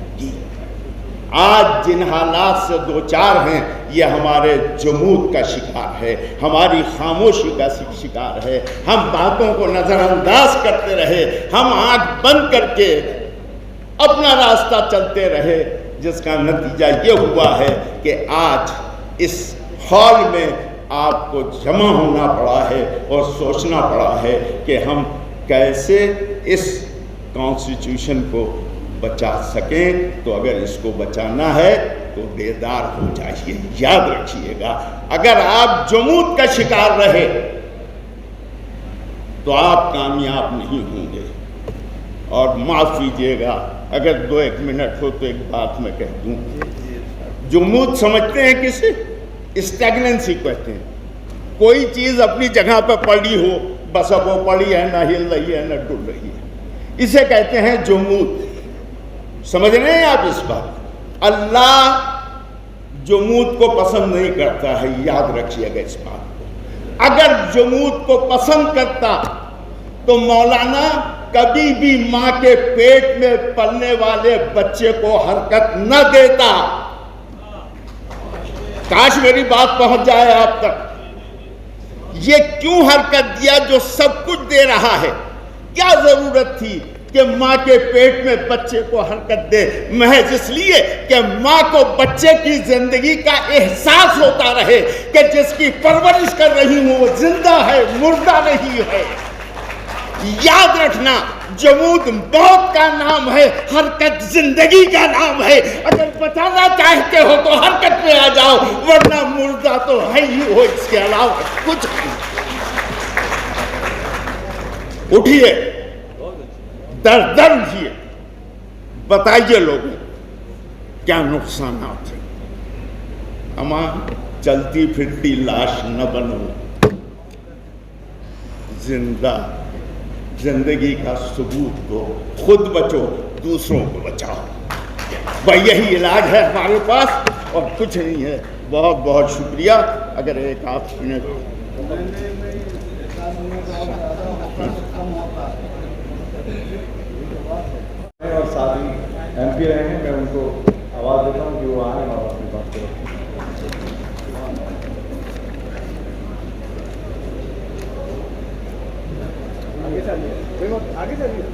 आज जिन हालात से दो चार हैं, ये हमारे जमूद का शिकार है, हमारी खामोशी का शिकार है। हम बातों को नज़रअंदाज करते रहे, हम आंख बंद करके अपना रास्ता चलते रहे, जिसका नतीजा ये हुआ है कि आज इस हॉल में आपको जमा होना पड़ा है और सोचना पड़ा है कि हम कैसे इस कॉन्स्टिट्यूशन को बचा सकें। तो अगर इसको बचाना है तो बेदार हो जाइए। याद रखिएगा, अगर आप जमूद का शिकार रहे तो आप कामयाब नहीं होंगे। और माफ़ कीजिएगा, अगर 2-1 मिनट हो तो एक बात मैं कह दूं। जमूद समझते हैं किसे? स्टैग्नेंसी कहते हैं। कोई चीज़ अपनी जगह पर पड़ी हो, बस अब वो पड़ी है, ना हिल रही है, ना डुल रही है, इसे कहते हैं जमूद। समझ रहे हैं आप इस बात? अल्लाह जमूद को पसंद नहीं करता है, याद रखिएगा इस बात को। अगर जमूद को पसंद करता तो मौलाना कभी भी मां के पेट में पलने वाले बच्चे को हरकत न देता। काश मेरी बात पहुंच जाए आप तक। ये क्यों हरकत दिया जो सब कुछ दे रहा है? क्या जरूरत थी कि मां के पेट में बच्चे को हरकत दे? महज इसलिए कि मां को बच्चे की जिंदगी का एहसास होता रहे कि जिसकी परवरिश कर रही हूं वो जिंदा है, मुर्दा नहीं है। याद रखना, जमूद मौत का नाम है, हरकत जिंदगी का नाम है। अगर बचाना चाहते हो तो हरकत में आ जाओ, वरना मुर्दा तो है ही हो, इसके अलावा कुछ नहीं। उठिए, दर दर उठिए, बताइए लोगों क्या नुकसान है। अमा चलती फिरती लाश न बनो, जिंदा जिंदगी का सबूत दो, खुद बचो, दूसरों को बचाओ। भाई यही इलाज है हमारे पास और कुछ नहीं है। बहुत बहुत शुक्रिया। अगर एक आध मिनट और साथ ही MP रहे हैं, मैं उनको आवाज़ देता हूँ कि वो आए और अपनी बात करें। आगे चलिए, आगे चलिए।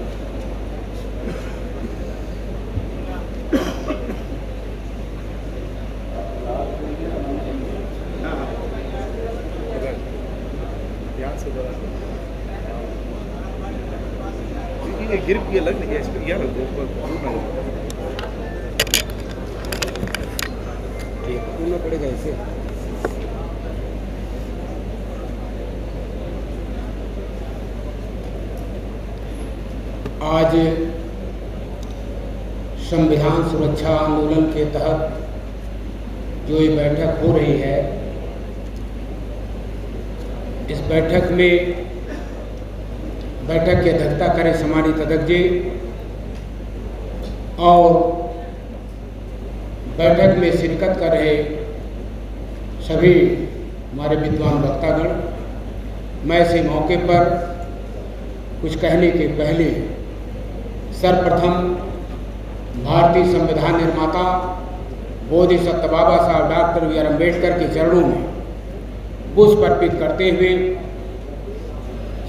गिर के लग नहीं इस पर यार ठीक पड़ेगा इसे। आज संविधान सुरक्षा आंदोलन के तहत जो ये बैठक हो रही है, इस बैठक में बैठक की अध्यक्षता करें सम्मानित अध्यक्ष जी और बैठक में शिरकत कर रहे सभी हमारे विद्वान वक्तागण। मैं इस मौके पर कुछ कहने के पहले सर्वप्रथम भारतीय संविधान निर्माता बोधिसत्व बाबा साहब डॉक्टर बी आर अम्बेडकर के चरणों में पुष्प अर्पित करते हुए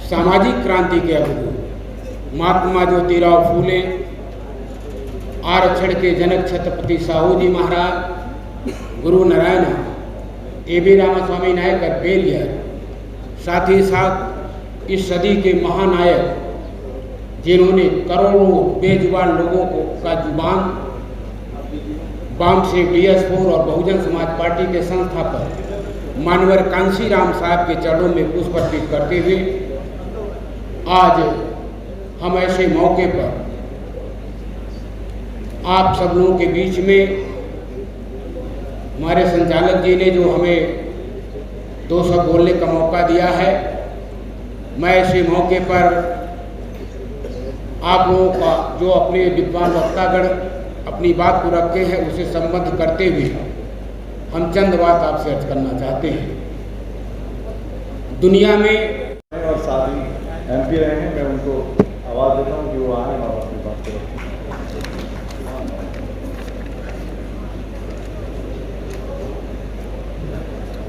सामाजिक क्रांति के अग्रदूत महात्मा ज्योतिराव फूले, आरक्षण के जनक छत्रपति साहू जी महाराज, गुरु नारायण, A.B. रामास्वामी नायकर बेरियर, साथ ही साथ इस सदी के महानायक जिन्होंने करोड़ों बेजुबान लोगों को का जुबान बाम से DS4 और बहुजन समाज पार्टी के संस्थापक मानवर कांशीराम साहब के चरणों में पुष्प अर्पित करते हुए आज हम ऐसे मौके पर आप सब लोगों के बीच में हमारे संचालक जी ने जो हमें 2 शब्द बोलने का मौका दिया है, मैं ऐसे मौके पर आप लोगों का जो अपने विद्वान वक्तागण अपनी बात को रखे हैं उसे संबद्ध करते हुए हम चंद बात आपसे अर्ज करना चाहते हैं। दुनिया में और साथ ही MP रहे हैं, मैं उनको आवाज़ देता हूँ कि वो आए और अपनी बात करें।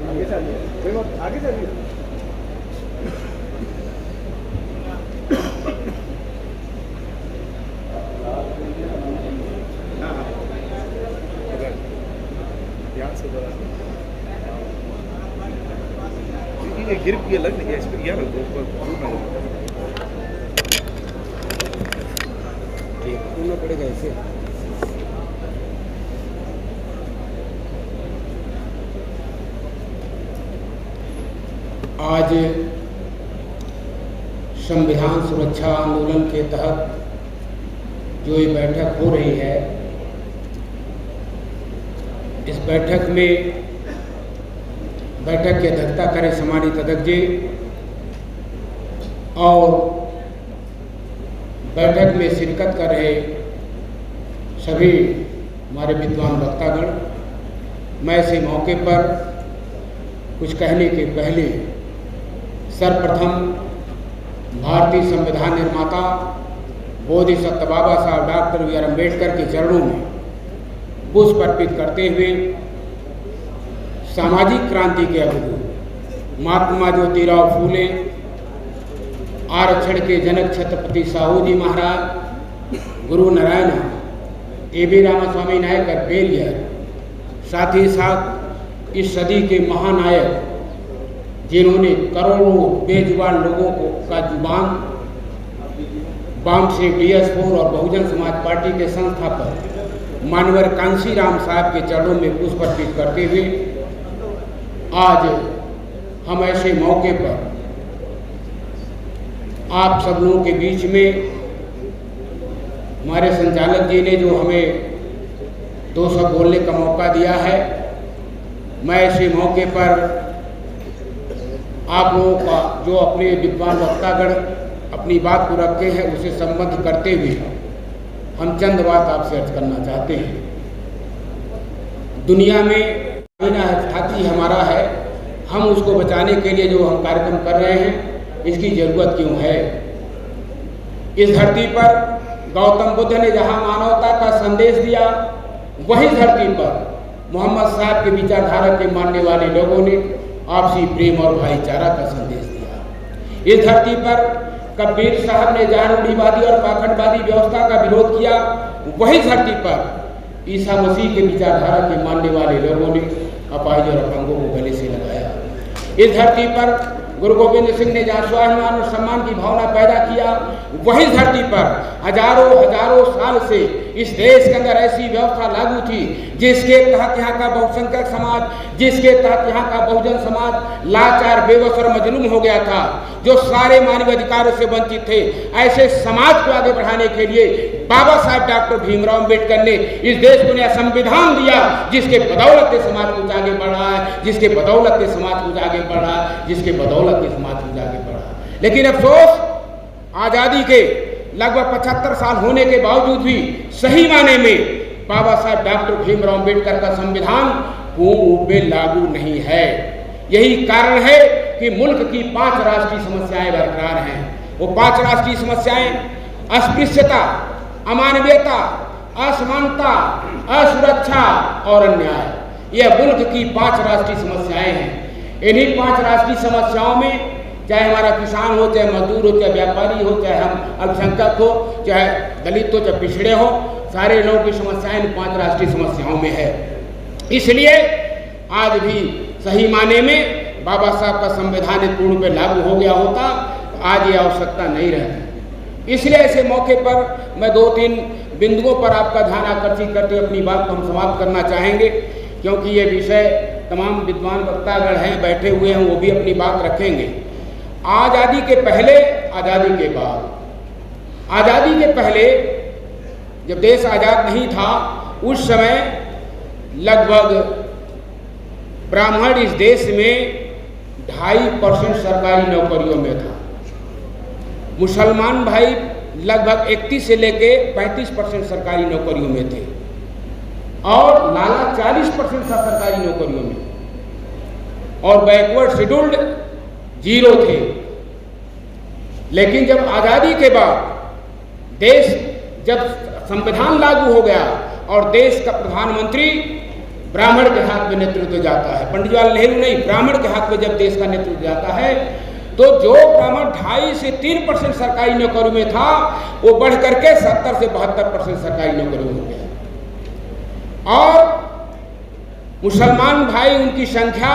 आगे चलिए, आगे चलिए। ध्यान से गिर के लग नहीं इस पर यार ठीक पड़ेगा इसे। आज संविधान सुरक्षा आंदोलन के तहत जो ये बैठक हो रही है, इस बैठक में बैठक की अध्यक्षता करें सम्मानित अध्यक्ष जी और बैठक में शिरकत कर रहे सभी हमारे विद्वान वक्तागण। मैं इस मौके पर कुछ कहने के पहले सर्वप्रथम भारतीय संविधान निर्माता बोधिसत्व बाबा साहब डॉक्टर बी आर अम्बेडकर के चरणों में पुष्प अर्पित करते हुए सामाजिक क्रांति के अवधूत महात्मा ज्योतिराव फूले, आरक्षण के जनक छत्रपति साहू जी महाराज, गुरु नारायण, ए.बी. रामास्वामी नायकर बेरियर, साथ ही साथ इस सदी के महानायक जिन्होंने करोड़ों बेजुबान लोगों को का जुबान बाम से DS4 और बहुजन समाज पार्टी के संस्थापक मानवर कांशीराम साहब के चरणों में पुष्प अर्पित करते हुए आज हम ऐसे मौके पर आप सब लोगों के बीच में हमारे संचालक जी ने जो हमें 2 शब्द बोलने का मौका दिया है, मैं ऐसे मौके पर आप लोगों का जो अपने विद्वान वक्तागण अपनी बात को रखे हैं उसे संबद्ध करते हुए हम चंद बात आपसे अर्ज करना चाहते हैं। दुनिया में ख्याति हमारा है, हम उसको बचाने के लिए जो हम कार्यक्रम कर रहे हैं इसकी जरूरत क्यों है। इस धरती पर गौतम बुद्ध ने जहां मानवता का संदेश दिया, वही धरती पर मोहम्मद साहब के विचारधारा के मानने वाले लोगों ने आपसी प्रेम और भाईचारा का संदेश दिया। इस धरती पर कबीर साहब ने जहां रूढ़िवादी और पाखंडवादी व्यवस्था का विरोध किया, वही धरती पर ईसा मसीह के विचारधारा के मानने वाले लोगों ने अपाहिज और अपंगों को गले से लगाया। इस धरती पर गुरु गोविंद सिंह ने जहाँ स्वाभिमान और सम्मान की भावना पैदा किया, वही धरती पर हजारों साल से इस देश के अंदर ऐसी व्यवस्था लागू थी जिसके तहत यहाँ का बहुसंख्यक समाज, जिसके तहत यहाँ का बहुजन समाज लाचार, बेबस और मजलूम हो गया था, जो सारे मानव अधिकारों से वंचित थे। ऐसे समाज को आगे बढ़ाने के लिए बाबा साहब डॉक्टर भीमराव अम्बेडकर ने इस देश को नया संविधान दिया, जिसके बदौलत ये समाज कुछ आगे बढ़ रहा है, जिसके बदौलत ये समाज कुछ आगे बढ़ रहा है, जिसके बदौलत ये समाज कुछ आगे बढ़ रहा है। लेकिन अफसोस, आज़ादी के लगभग 75 साल होने के बावजूद भी सही माने में बाबा साहब डॉक्टर भीमराव अम्बेडकर का संविधान पूर्ण रूप में लागू नहीं है। यही कारण है कि मुल्क की 5 राष्ट्रीय समस्याएं बरकरार हैं। वो 5 राष्ट्रीय समस्याएं अस्पृश्यता, अमानवीयता, असमानता, असुरक्षा और अन्याय। यह मुल्क की 5 राष्ट्रीय समस्याएं हैं। इन्हीं 5 राष्ट्रीय समस्याओं में चाहे हमारा किसान हो, चाहे मजदूर हो, चाहे व्यापारी हो, चाहे हम अल्पसंख्यक हो, चाहे दलित हो, चाहे पिछड़े हो, सारे लोगों की समस्याएं इन 5 राष्ट्रीय समस्याओं में है। इसलिए आज भी सही माने में बाबा साहब का संविधान पूर्ण पे लागू हो गया होता तो आज ये आवश्यकता नहीं रहती। इसलिए ऐसे मौके पर मैं 2-3 बिंदुओं पर आपका ध्यान आकर्षित करते अपनी बात को हम समाप्त करना चाहेंगे, क्योंकि ये विषय तमाम विद्वान वक्तागण हैं, बैठे हुए हैं, वो भी अपनी बात रखेंगे। आज़ादी के पहले, आज़ादी के बाद। आज़ादी के पहले जब देश आज़ाद नहीं था, उस समय लगभग ब्राह्मण इस देश में 2.5% सरकारी नौकरियों में था। मुसलमान भाई लगभग 31 से लेके 35% सरकारी नौकरियों में थे और लाला 40% था सरकारी नौकरियों में, और बैकवर्ड शेड्यूल्ड 0 थे। लेकिन जब आज़ादी के बाद देश, जब संविधान लागू हो गया और देश का प्रधानमंत्री ब्राह्मण के हाथ में नेतृत्व जाता है, पंडित जवाहरलाल नेहरू नहीं, ब्राह्मण के हाथ में जब देश का नेतृत्व जाता है, तो जो ब्राह्मण 2.5 से 3% सरकारी नौकरी में था, वो बढ़ करके 70 से 72% सरकारी नौकरी में हो गया। और मुसलमान भाई, उनकी संख्या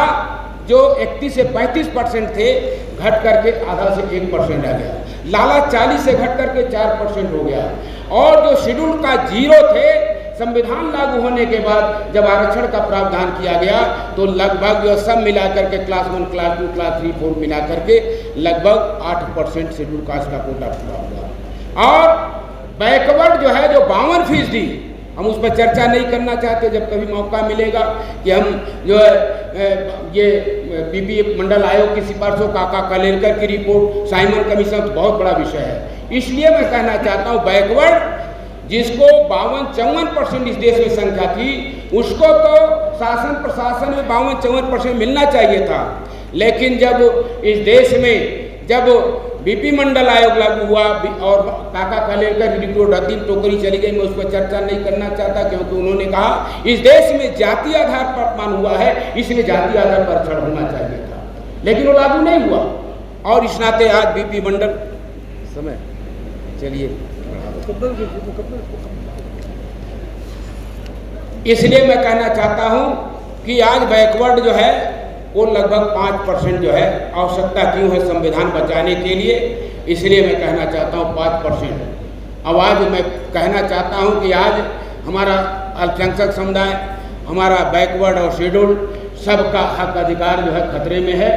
जो 31 से 35% थे, घट करके आधा से 1% रह गया। लाला 40 से घट करके 4% हो गया। और जो शेड्यूल का 0 थे, संविधान लागू होने के बाद जब आरक्षण का प्रावधान किया गया तो लगभग जो सब मिलाकर के क्लास 1, क्लास 2, क्लास 3, 4 मिला करके लगभग 8% शेड्यूल कास्ट का कोटा पूरा हुआ। और बैकवर्ड जो है, जो 52%, हम उस पर चर्चा नहीं करना चाहते, जब कभी मौका मिलेगा कि हम जो है ये बीपी मंडल आयोग की सिफारिशों, काका कलेरकर की रिपोर्ट, साइमन कमीशन, बहुत बड़ा विषय है। इसलिए मैं कहना चाहता हूँ, बैकवर्ड जिसको 52-54% इस देश में संख्या थी, उसको तो शासन प्रशासन में 52-54% मिलना चाहिए था। लेकिन जब इस देश में जब बीपी मंडल आयोग लागू हुआ और काका कलेकर रिपोर्ट हकीम टोकरी चली गई। मैं उस पर चर्चा नहीं करना चाहता, क्योंकि उन्होंने कहा इस देश में जाति आधार पर अपमान हुआ है, इसलिए जाति आधार पर छड़ होना चाहिए था, लेकिन वो लागू नहीं हुआ। और इस नाते आज बीपी मंडल समय चलिए, इसलिए मैं कहना चाहता हूं कि आज बैकवर्ड जो है वो लगभग 5% जो है आवश्यकता क्यों है संविधान बचाने के लिए, इसलिए मैं कहना चाहता हूँ 5%। अब आज मैं कहना चाहता हूँ कि आज हमारा अल्पसंख्यक समुदाय, हमारा बैकवर्ड और शेड्यूल सबका हक अधिकार जो है खतरे में है,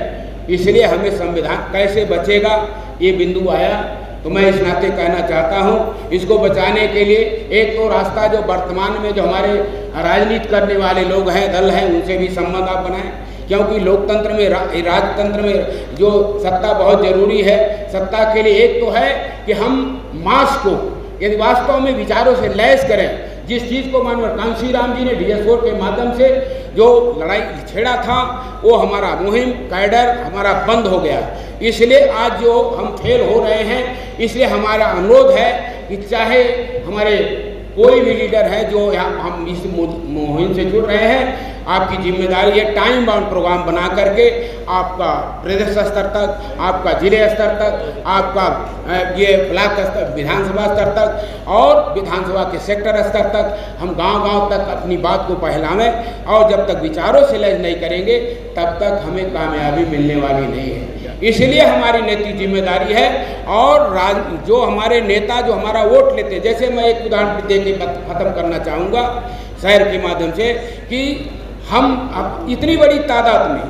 इसलिए हमें संविधान कैसे बचेगा ये बिंदु आया। तो मैं इस नाते कहना चाहता हूँ इसको बचाने के लिए एक तो रास्ता जो वर्तमान में जो हमारे राजनीति करने वाले लोग हैं, दल हैं, उनसे भी संबंध आप बनाएं, क्योंकि लोकतंत्र में राजतंत्र में जो सत्ता बहुत जरूरी है। सत्ता के लिए एक तो है कि हम मास को यदि वास्तव में विचारों से लैस करें, जिस चीज़ को मानव कांशी राम जी ने DS4 के माध्यम से जो लड़ाई छेड़ा था वो हमारा मुहिम कैडर हमारा बंद हो गया, इसलिए आज जो हम फेल हो रहे हैं। इसलिए हमारा अनुरोध है कि चाहे हमारे कोई भी लीडर है जो हम इस मुहिम से जुड़ रहे हैं, आपकी जिम्मेदारी है टाइम बाउंड प्रोग्राम बना करके आपका प्रदेश स्तर तक, आपका जिले स्तर तक, आपका ये ब्लॉक स्तर, विधानसभा स्तर तक और विधानसभा के सेक्टर स्तर तक हम गांव-गांव तक अपनी बात को फैलावें। और जब तक विचारों से लैस नहीं करेंगे तब तक हमें कामयाबी मिलने वाली नहीं है। इसलिए हमारी नैतिक जिम्मेदारी है। और जो हमारे नेता जो हमारा वोट लेते हैं, जैसे मैं एक उदाहरण दे के खत्म करना चाहूँगा शहर के माध्यम से, कि हम इतनी बड़ी तादाद में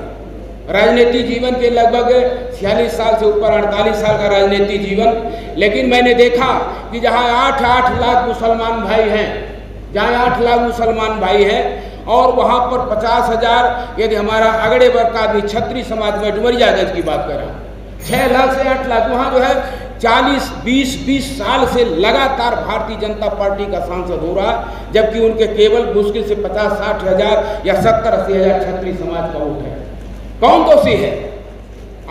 राजनीतिक जीवन के लगभग 46 साल से ऊपर 48 साल का राजनीतिक जीवन, लेकिन मैंने देखा कि जहाँ 8 लाख मुसलमान भाई हैं, जहाँ 8 लाख मुसलमान भाई हैं और वहाँ पर 50,000 यदि हमारा अगड़े वर्ग का आदमी क्षत्रिय समाज में डुमरियागंज की बात कर रहा हूँ, 6 लाख से 8 लाख, वहाँ जो है 20 साल से लगातार भारतीय जनता पार्टी का सांसद हो रहा है, जबकि उनके केवल मुश्किल से 50-60 हज़ार या 70-80 हज़ार क्षत्रिय समाज का वोट है। कौन दोषी है?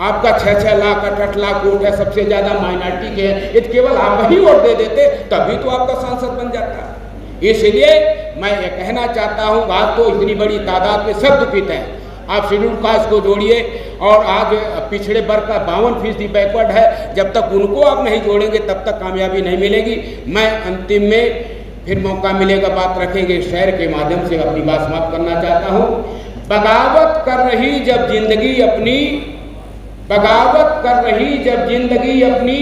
आपका 6 लाख 8 लाख वोट है, सबसे ज़्यादा माइनॉरिटी के हैं, यदि केवल आप ही वोट दे देते तभी तो आपका सांसद बन जाता। इसलिए मैं ये कहना चाहता हूँ, बात तो इतनी बड़ी तादाद में सब दुखित हैं, आप शेड्यूल कास्ट को जोड़िए और आज पिछड़े वर्ग का 52% बैकवर्ड है, जब तक उनको आप नहीं जोड़ेंगे तब तक कामयाबी नहीं मिलेगी। मैं अंतिम में फिर मौका मिलेगा बात रखेंगे, शहर के माध्यम से अपनी बात समाप्त करना चाहता हूँ। बगावत कर रही जब जिंदगी अपनी, बगावत कर रही जब जिंदगी अपनी,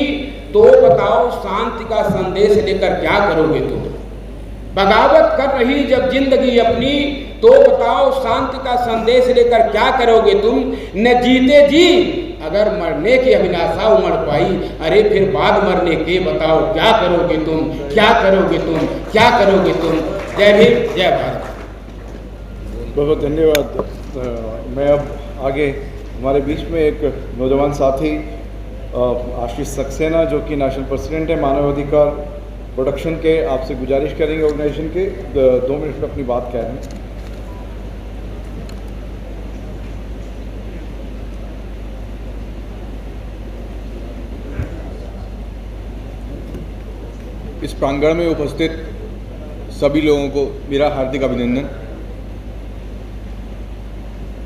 तो बताओ शांति का संदेश लेकर क्या करोगे तुम। बगावत कर रही जब जिंदगी अपनी, तो बताओ शांति का संदेश लेकर क्या करोगे तुम। न जीते जी अगर मरने की अभिलाषा उमड़ पाई, अरे फिर बाद मरने के बताओ क्या करोगे तुम, क्या करोगे तुम, क्या करोगे तुम। जय भीम, जय भारत। बहुत बहुत धन्यवाद। मैं अब आगे हमारे बीच में एक नौजवान साथी आशीष सक्सेना, जो कि नेशनल प्रेसिडेंट है मानवाधिकार प्रोडक्शन के, आपसे गुजारिश करेंगे ऑर्गेनाइजेशन के 2 मिनट में अपनी बात कह रहे हैं। इस प्रांगण में उपस्थित सभी लोगों को मेरा हार्दिक अभिनंदन।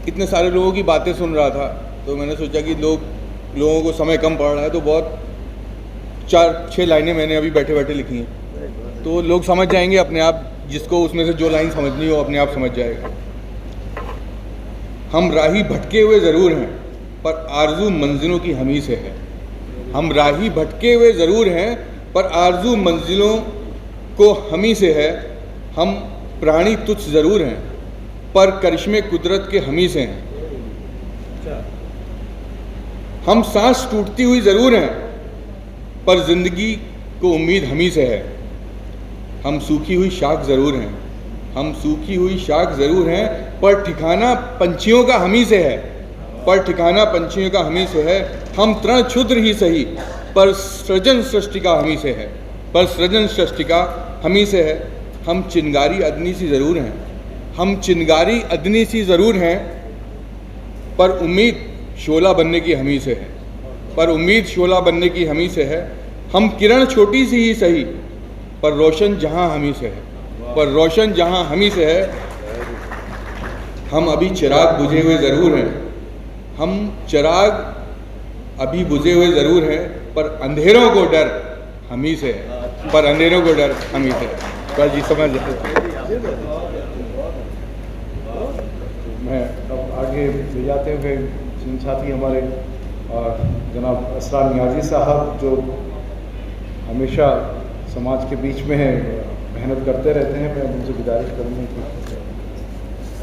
इतने सारे लोगों की बातें सुन रहा था तो मैंने सोचा कि लोगों को समय कम पड़ रहा है, तो बहुत 4-6 लाइनें मैंने अभी बैठे बैठे लिखी हैं, तो लोग समझ जाएंगे अपने आप, जिसको उसमें से जो लाइन समझनी हो अपने आप समझ जाएगा। हम राही भटके हुए ज़रूर हैं पर आरजू मंजिलों की हमी से है। हम राही भटके हुए ज़रूर हैं पर आरजू मंजिलों को हमी से है। हम प्राणी तुच्छ ज़रूर हैं पर करिश्मे कुदरत के हमी से हैं। हम सांस टूटती हुई ज़रूर हैं पर ज़िंदगी को उम्मीद हमी से है। हम सूखी हुई शाख ज़रूर हैं, हम सूखी हुई शाख ज़रूर हैं पर ठिकाना पंछियों का हमी से है, पर ठिकाना पंछियों का हमी से है। हम तृण क्षुद्र ही सही पर सृजन सृष्टि का हमी से है, पर सृजन सृष्टि का हमी से है। हम चिंगारी अदनी सी ज़रूर हैं, हम चिंगारी अदनी सी ज़रूर हैं पर उम्मीद शोला बनने की हमी से है, पर उम्मीद शोला बनने की हमी से है। हम किरण छोटी सी ही सही, पर रोशन जहां हमी से है, पर रोशन जहां हमी से है। हम अभी चिराग बुझे हुए ज़रूर हैं, हम चिराग अभी बुझे हुए ज़रूर हैं, पर अंधेरों को डर हम ही से है, पर अंधेरों को डर हम ही से है। बस जी समझ जाते। मैं अब आगे ले जाते हुए जिन साथी हमारे जनाब असरार नियाजी साहब, जो हमेशा समाज के बीच में मेहनत करते रहते हैं, मैं उनसे गुजारिश करूँगी कि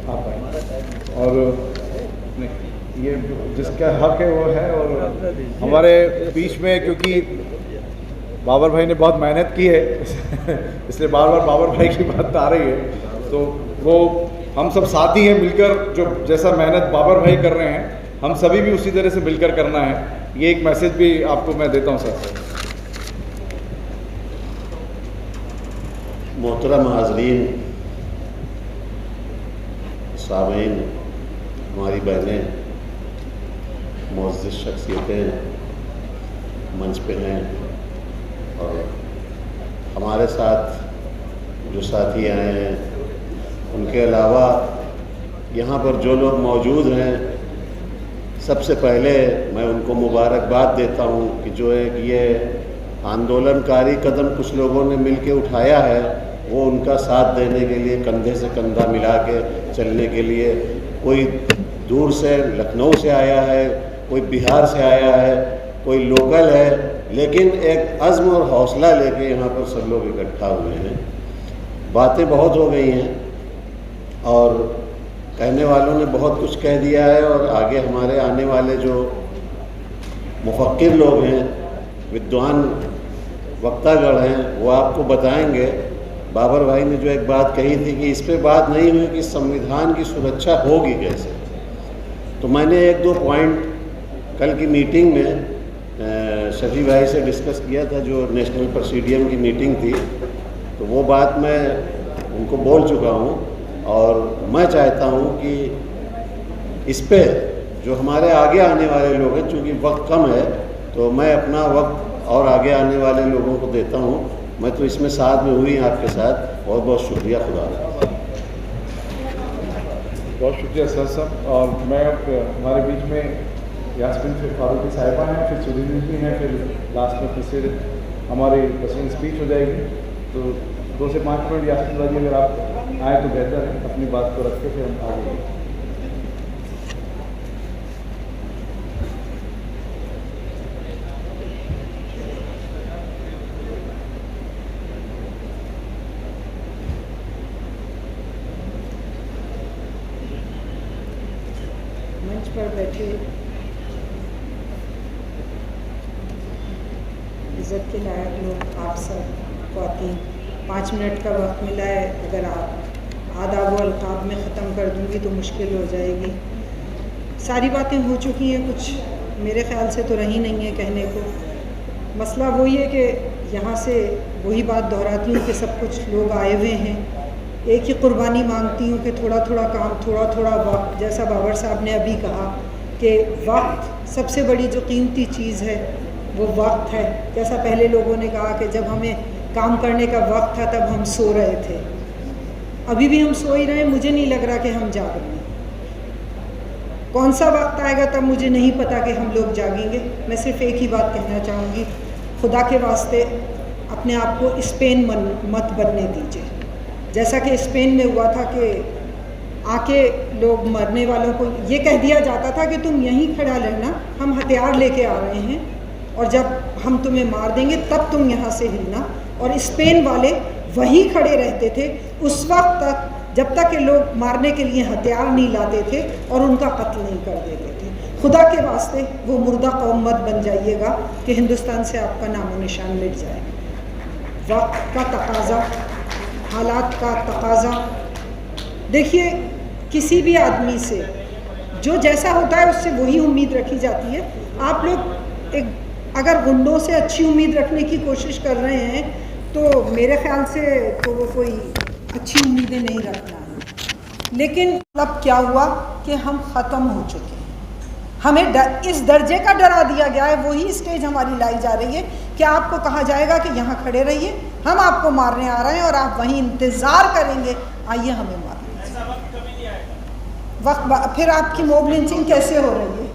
आप आए और ये जिसका हक है वो है। और हमारे बीच में क्योंकि बाबर भाई ने बहुत मेहनत की है इसलिए बार बार बाबर भाई की बात आ रही है, तो वो हम सब साथी हैं मिलकर, जो जैसा मेहनत बाबर भाई कर रहे हैं हम सभी भी उसी तरह से मिलकर करना है। ये एक मैसेज भी आपको मैं देता हूँ सर। मोहतरम हाज़रीन, सामीन, हमारी बहनें, मुअज़्ज़िज़ शख्सियतें मंच पे हैं और हमारे साथ जो साथी आए हैं, उनके अलावा यहाँ पर जो लोग मौजूद हैं, सबसे पहले मैं उनको मुबारकबाद देता हूँ कि जो एक ये आंदोलनकारी कदम कुछ लोगों ने मिलके उठाया है, वो उनका साथ देने के लिए, कंधे से कंधा मिला के चलने के लिए, कोई दूर से लखनऊ से आया है, कोई बिहार से आया है, कोई लोकल है, लेकिन एक अज़्म और हौसला लेके यहाँ पर सब लोग इकट्ठा हुए हैं। बातें बहुत हो गई हैं और कहने वालों ने बहुत कुछ कह दिया है और आगे हमारे आने वाले जो मुफक्किर लोग हैं, विद्वान वक्तागण हैं, वो आपको बताएंगे। बाबर भाई ने जो एक बात कही थी कि इस पे बात नहीं हुई कि संविधान की सुरक्षा होगी कैसे, तो मैंने एक दो पॉइंट कल की मीटिंग में शफी भाई से डिस्कस किया था, जो नेशनल प्रेसिडियम की मीटिंग थी, तो वो बात मैं उनको बोल चुका हूँ और मैं चाहता हूँ कि इस पे जो हमारे आगे आने वाले लोग हैं, चूँकि वक्त कम है, तो मैं अपना वक्त और आगे आने वाले लोगों को देता हूँ। मैं तो इसमें साथ में हुई आपके साथ। बहुत बहुत शुक्रिया। खुदा बहुत शुक्रिया सर साहब। और मैं अब हमारे बीच में यास्मीन फिर फारूकी साहिबा हैं, फिर सुधीर भी हैं, फिर लास्ट में फिर हमारी पसंद स्पीच हो जाएगी। तो 2 से 5 मिनट यास्मीन भाई अगर आप आए तो बेहतर है, अपनी बात को रख के फिर हम आगे। मंच पर बैठे इज़्ज़त के लायक लोग, आप सब ख़वातीन, 5 मिनट का वक्त मिला है। अगर आप आदाब व अलक़ाब में ख़त्म कर दूँगी तो मुश्किल हो जाएगी। सारी बातें हो चुकी हैं, कुछ मेरे ख़्याल से तो रही नहीं है कहने को। मसला वही है कि यहाँ से वही बात दोहराती हूँ कि सब कुछ लोग आए हुए हैं, एक ही कुर्बानी मांगती हूँ कि थोड़ा थोड़ा काम, थोड़ा थोड़ा वक्त। जैसा बाबर साहब ने अभी कहा कि वक्त सबसे बड़ी जो कीमती चीज़ है वो वक्त है। जैसा पहले लोगों ने कहा कि जब हमें काम करने का वक्त था तब हम सो रहे थे, अभी भी हम सो ही रहे हैं। मुझे नहीं लग रहा कि हम जाग रहे हैं। कौन सा वक्त आएगा तब मुझे नहीं पता कि हम लोग जागेंगे। मैं सिर्फ एक ही बात कहना चाहूँगी, खुदा के वास्ते अपने आप को स्पेन मत बनने दीजिए। जैसा कि स्पेन में हुआ था कि आके लोग मरने वालों को ये कह दिया जाता था कि तुम यहीं खड़ा रहना, हम हथियार लेके आ रहे हैं और जब हम तुम्हें मार देंगे तब तुम यहाँ से हिलना। और स्पेन वाले वहीं खड़े रहते थे उस वक्त तक जब तक कि लोग मारने के लिए हथियार नहीं लाते थे और उनका कत्ल नहीं कर देते थे। खुदा के वास्ते वो मुर्दा कौम मत बन जाइएगा कि हिंदुस्तान से आपका नामो निशान मिट जाए। वक्त का तकाजा, हालात का तकाजा। देखिए, किसी भी आदमी से जो जैसा होता है उससे वही उम्मीद रखी जाती है। आप लोग अगर गुंडों से अच्छी उम्मीद रखने की कोशिश कर रहे हैं तो मेरे ख्याल से तो वो कोई अच्छी उम्मीदें नहीं रखना है। लेकिन अब क्या हुआ कि हम ख़त्म हो चुके हैं। हमें इस दर्जे का डरा दिया गया है। वही स्टेज हमारी लाई जा रही है कि आपको कहा जाएगा कि यहाँ खड़े रहिए, हम आपको मारने आ रहे हैं और आप वहीं इंतज़ार करेंगे, आइए हमें मारने। वक्त फिर आपकी मॉब लिंचिंग कैसे हो रही है?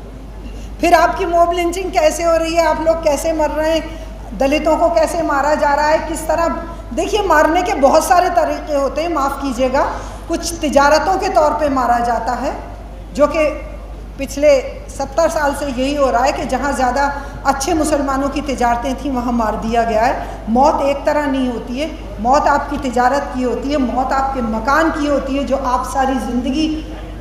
फिर आपकी मॉब लिंचिंग कैसे हो रही है? आप लोग कैसे मर रहे हैं? दलितों को कैसे मारा जा रहा है? किस तरह? देखिए, मारने के बहुत सारे तरीके होते हैं, माफ़ कीजिएगा। कुछ तिजारतों के तौर पे मारा जाता है, जो कि पिछले 70 साल से यही हो रहा है कि जहाँ ज़्यादा अच्छे मुसलमानों की तिजारतें थीं वहाँ मार दिया गया है। मौत एक तरह नहीं होती है, मौत आपकी तिजारत की होती है, मौत आपके मकान की होती है, जो आप सारी ज़िंदगी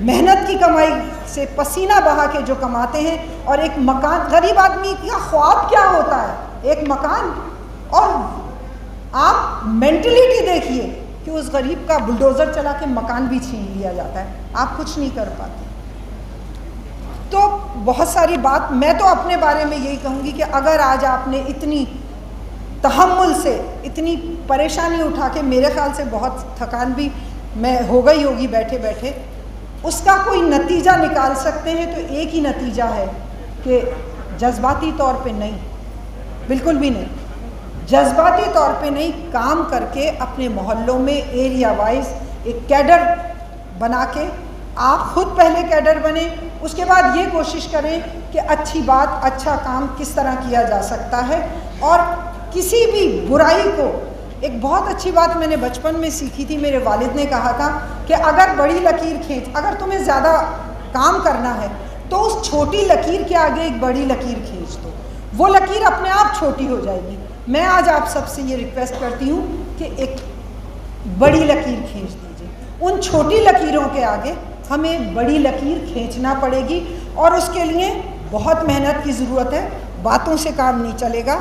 मेहनत की कमाई से पसीना बहा के जो कमाते हैं। और एक मकान, गरीब आदमी का ख्वाब क्या होता है? एक मकान। और आप मेंटलिटी देखिए कि उस गरीब का बुलडोज़र चला के मकान भी छीन लिया जाता है, आप कुछ नहीं कर पाते। तो बहुत सारी बात, मैं तो अपने बारे में यही कहूँगी कि अगर आज आपने इतनी तहम्मुल से इतनी परेशानी उठा के, मेरे ख्याल से बहुत थकान भी मैं हो गई होगी बैठे बैठे, उसका कोई नतीजा निकाल सकते हैं तो एक ही नतीजा है कि जज्बाती तौर पे नहीं, बिल्कुल भी नहीं, जज्बाती तौर पे नहीं, काम करके अपने मोहल्लों में एरिया वाइज एक कैडर बना के, आप खुद पहले कैडर बने, उसके बाद ये कोशिश करें कि अच्छी बात, अच्छा काम किस तरह किया जा सकता है। और किसी भी बुराई को, एक बहुत अच्छी बात मैंने बचपन में सीखी थी, मेरे वालिद ने कहा था कि अगर बड़ी लकीर खींच, अगर तुम्हें ज़्यादा काम करना है तो उस छोटी लकीर के आगे एक बड़ी लकीर खींच दो, वो लकीर अपने आप छोटी हो जाएगी। मैं आज आप सबसे ये रिक्वेस्ट करती हूँ कि एक बड़ी लकीर खींच दीजिए, उन छोटी लकीरों के आगे हमें एक बड़ी लकीर खींचना पड़ेगी और उसके लिए बहुत मेहनत की ज़रूरत है, बातों से काम नहीं चलेगा।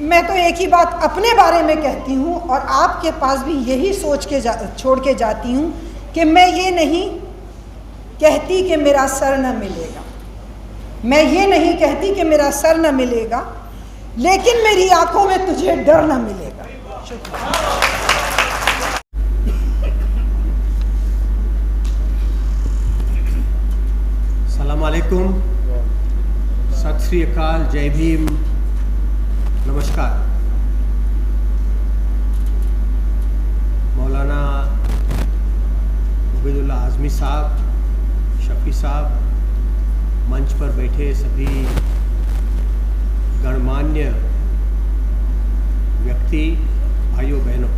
मैं तो एक ही बात अपने बारे में कहती हूँ और आपके पास भी यही सोच के छोड़ के जाती हूँ कि मैं ये नहीं कहती कि मेरा सर न मिलेगा, मैं ये नहीं कहती कि मेरा सर न मिलेगा, लेकिन मेरी आंखों में तुझे डर न मिलेगा। शुक्रिया। अस्सलामुअलैकुम, सत श्री अकाल, जय भीम, नमस्कार। मौलाना उबैदुल्लाह आज़मी साहब, शफ़ी साहब, मंच पर बैठे सभी गणमान्य व्यक्ति, भाइयों बहनों,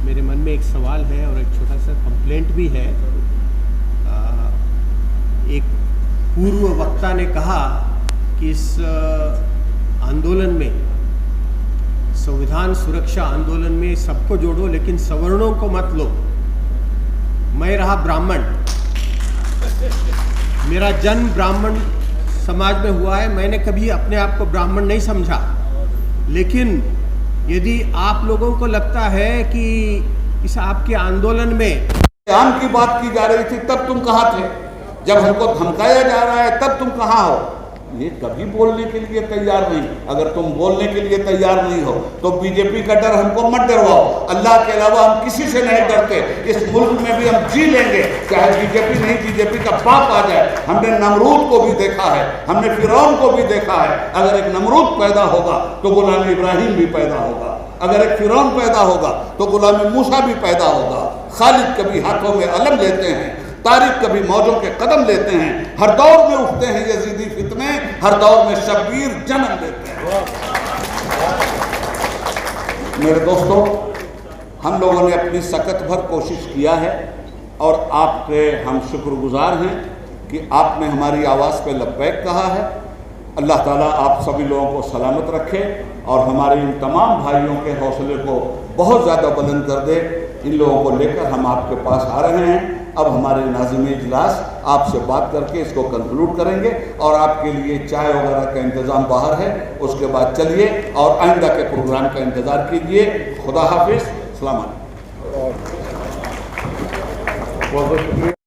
मेरे मन में एक सवाल है और एक छोटा सा कंप्लेंट भी है। एक पूर्व वक्ता ने कहा कि इस आंदोलन में, संविधान सुरक्षा आंदोलन में सबको जोड़ो लेकिन सवर्णों को मत लो। मैं रहा ब्राह्मण, मेरा जन्म ब्राह्मण समाज में हुआ है, मैंने कभी अपने आप को ब्राह्मण नहीं समझा, लेकिन यदि आप लोगों को लगता है कि इस आपके आंदोलन में आम की बात की जा रही थी, तब तुम कहाँ थे? जब हमको धमकाया जा रहा है तब तुम कहाँ हो? ये कभी बोलने के लिए तैयार नहीं। अगर तुम बोलने के लिए तैयार नहीं हो तो बीजेपी का डर हमको मत डरवाओ। अल्लाह के अलावा हम किसी से नहीं डरते। इस मुल्क में भी हम जी लेंगे, चाहे बीजेपी नहीं, बीजेपी का बाप आ जाए। हमने नमरूद को भी देखा है, हमने फिरौन को भी देखा है। अगर एक नमरूद पैदा होगा तो गुलाम इब्राहिम भी पैदा होगा, अगर एक फिरौन पैदा होगा तो गुलाम मूसा भी पैदा होगा। खालिद कभी हाथों में अलम लेते हैं, तारिक कभी मौजों के कदम लेते हैं। हर दौर में उठते हैं यजीदी फितने, हर दौर में शब्बीर जन्म लेते हैं। मेरे दोस्तों, हम लोगों ने अपनी सकत भर कोशिश किया है और आपके हम शुक्रगुजार हैं कि आपने हमारी आवाज़ पे लब्बैक कहा है। अल्लाह ताला आप सभी लोगों को सलामत रखे और हमारे इन तमाम भाइयों के हौसले को बहुत ज़्यादा बुलंद कर दे। इन लोगों को लेकर हम आपके पास आ रहे हैं। अब हमारे नाज़िम इजलास आपसे बात करके इसको कंक्लूड करेंगे और आपके लिए चाय वगैरह का इंतज़ाम बाहर है। उसके बाद चलिए और आइंदा के प्रोग्राम का इंतज़ार कीजिए। खुदा हाफिज़, अस्सलाम वालेकुम। बहुत बहुत शुक्रिया।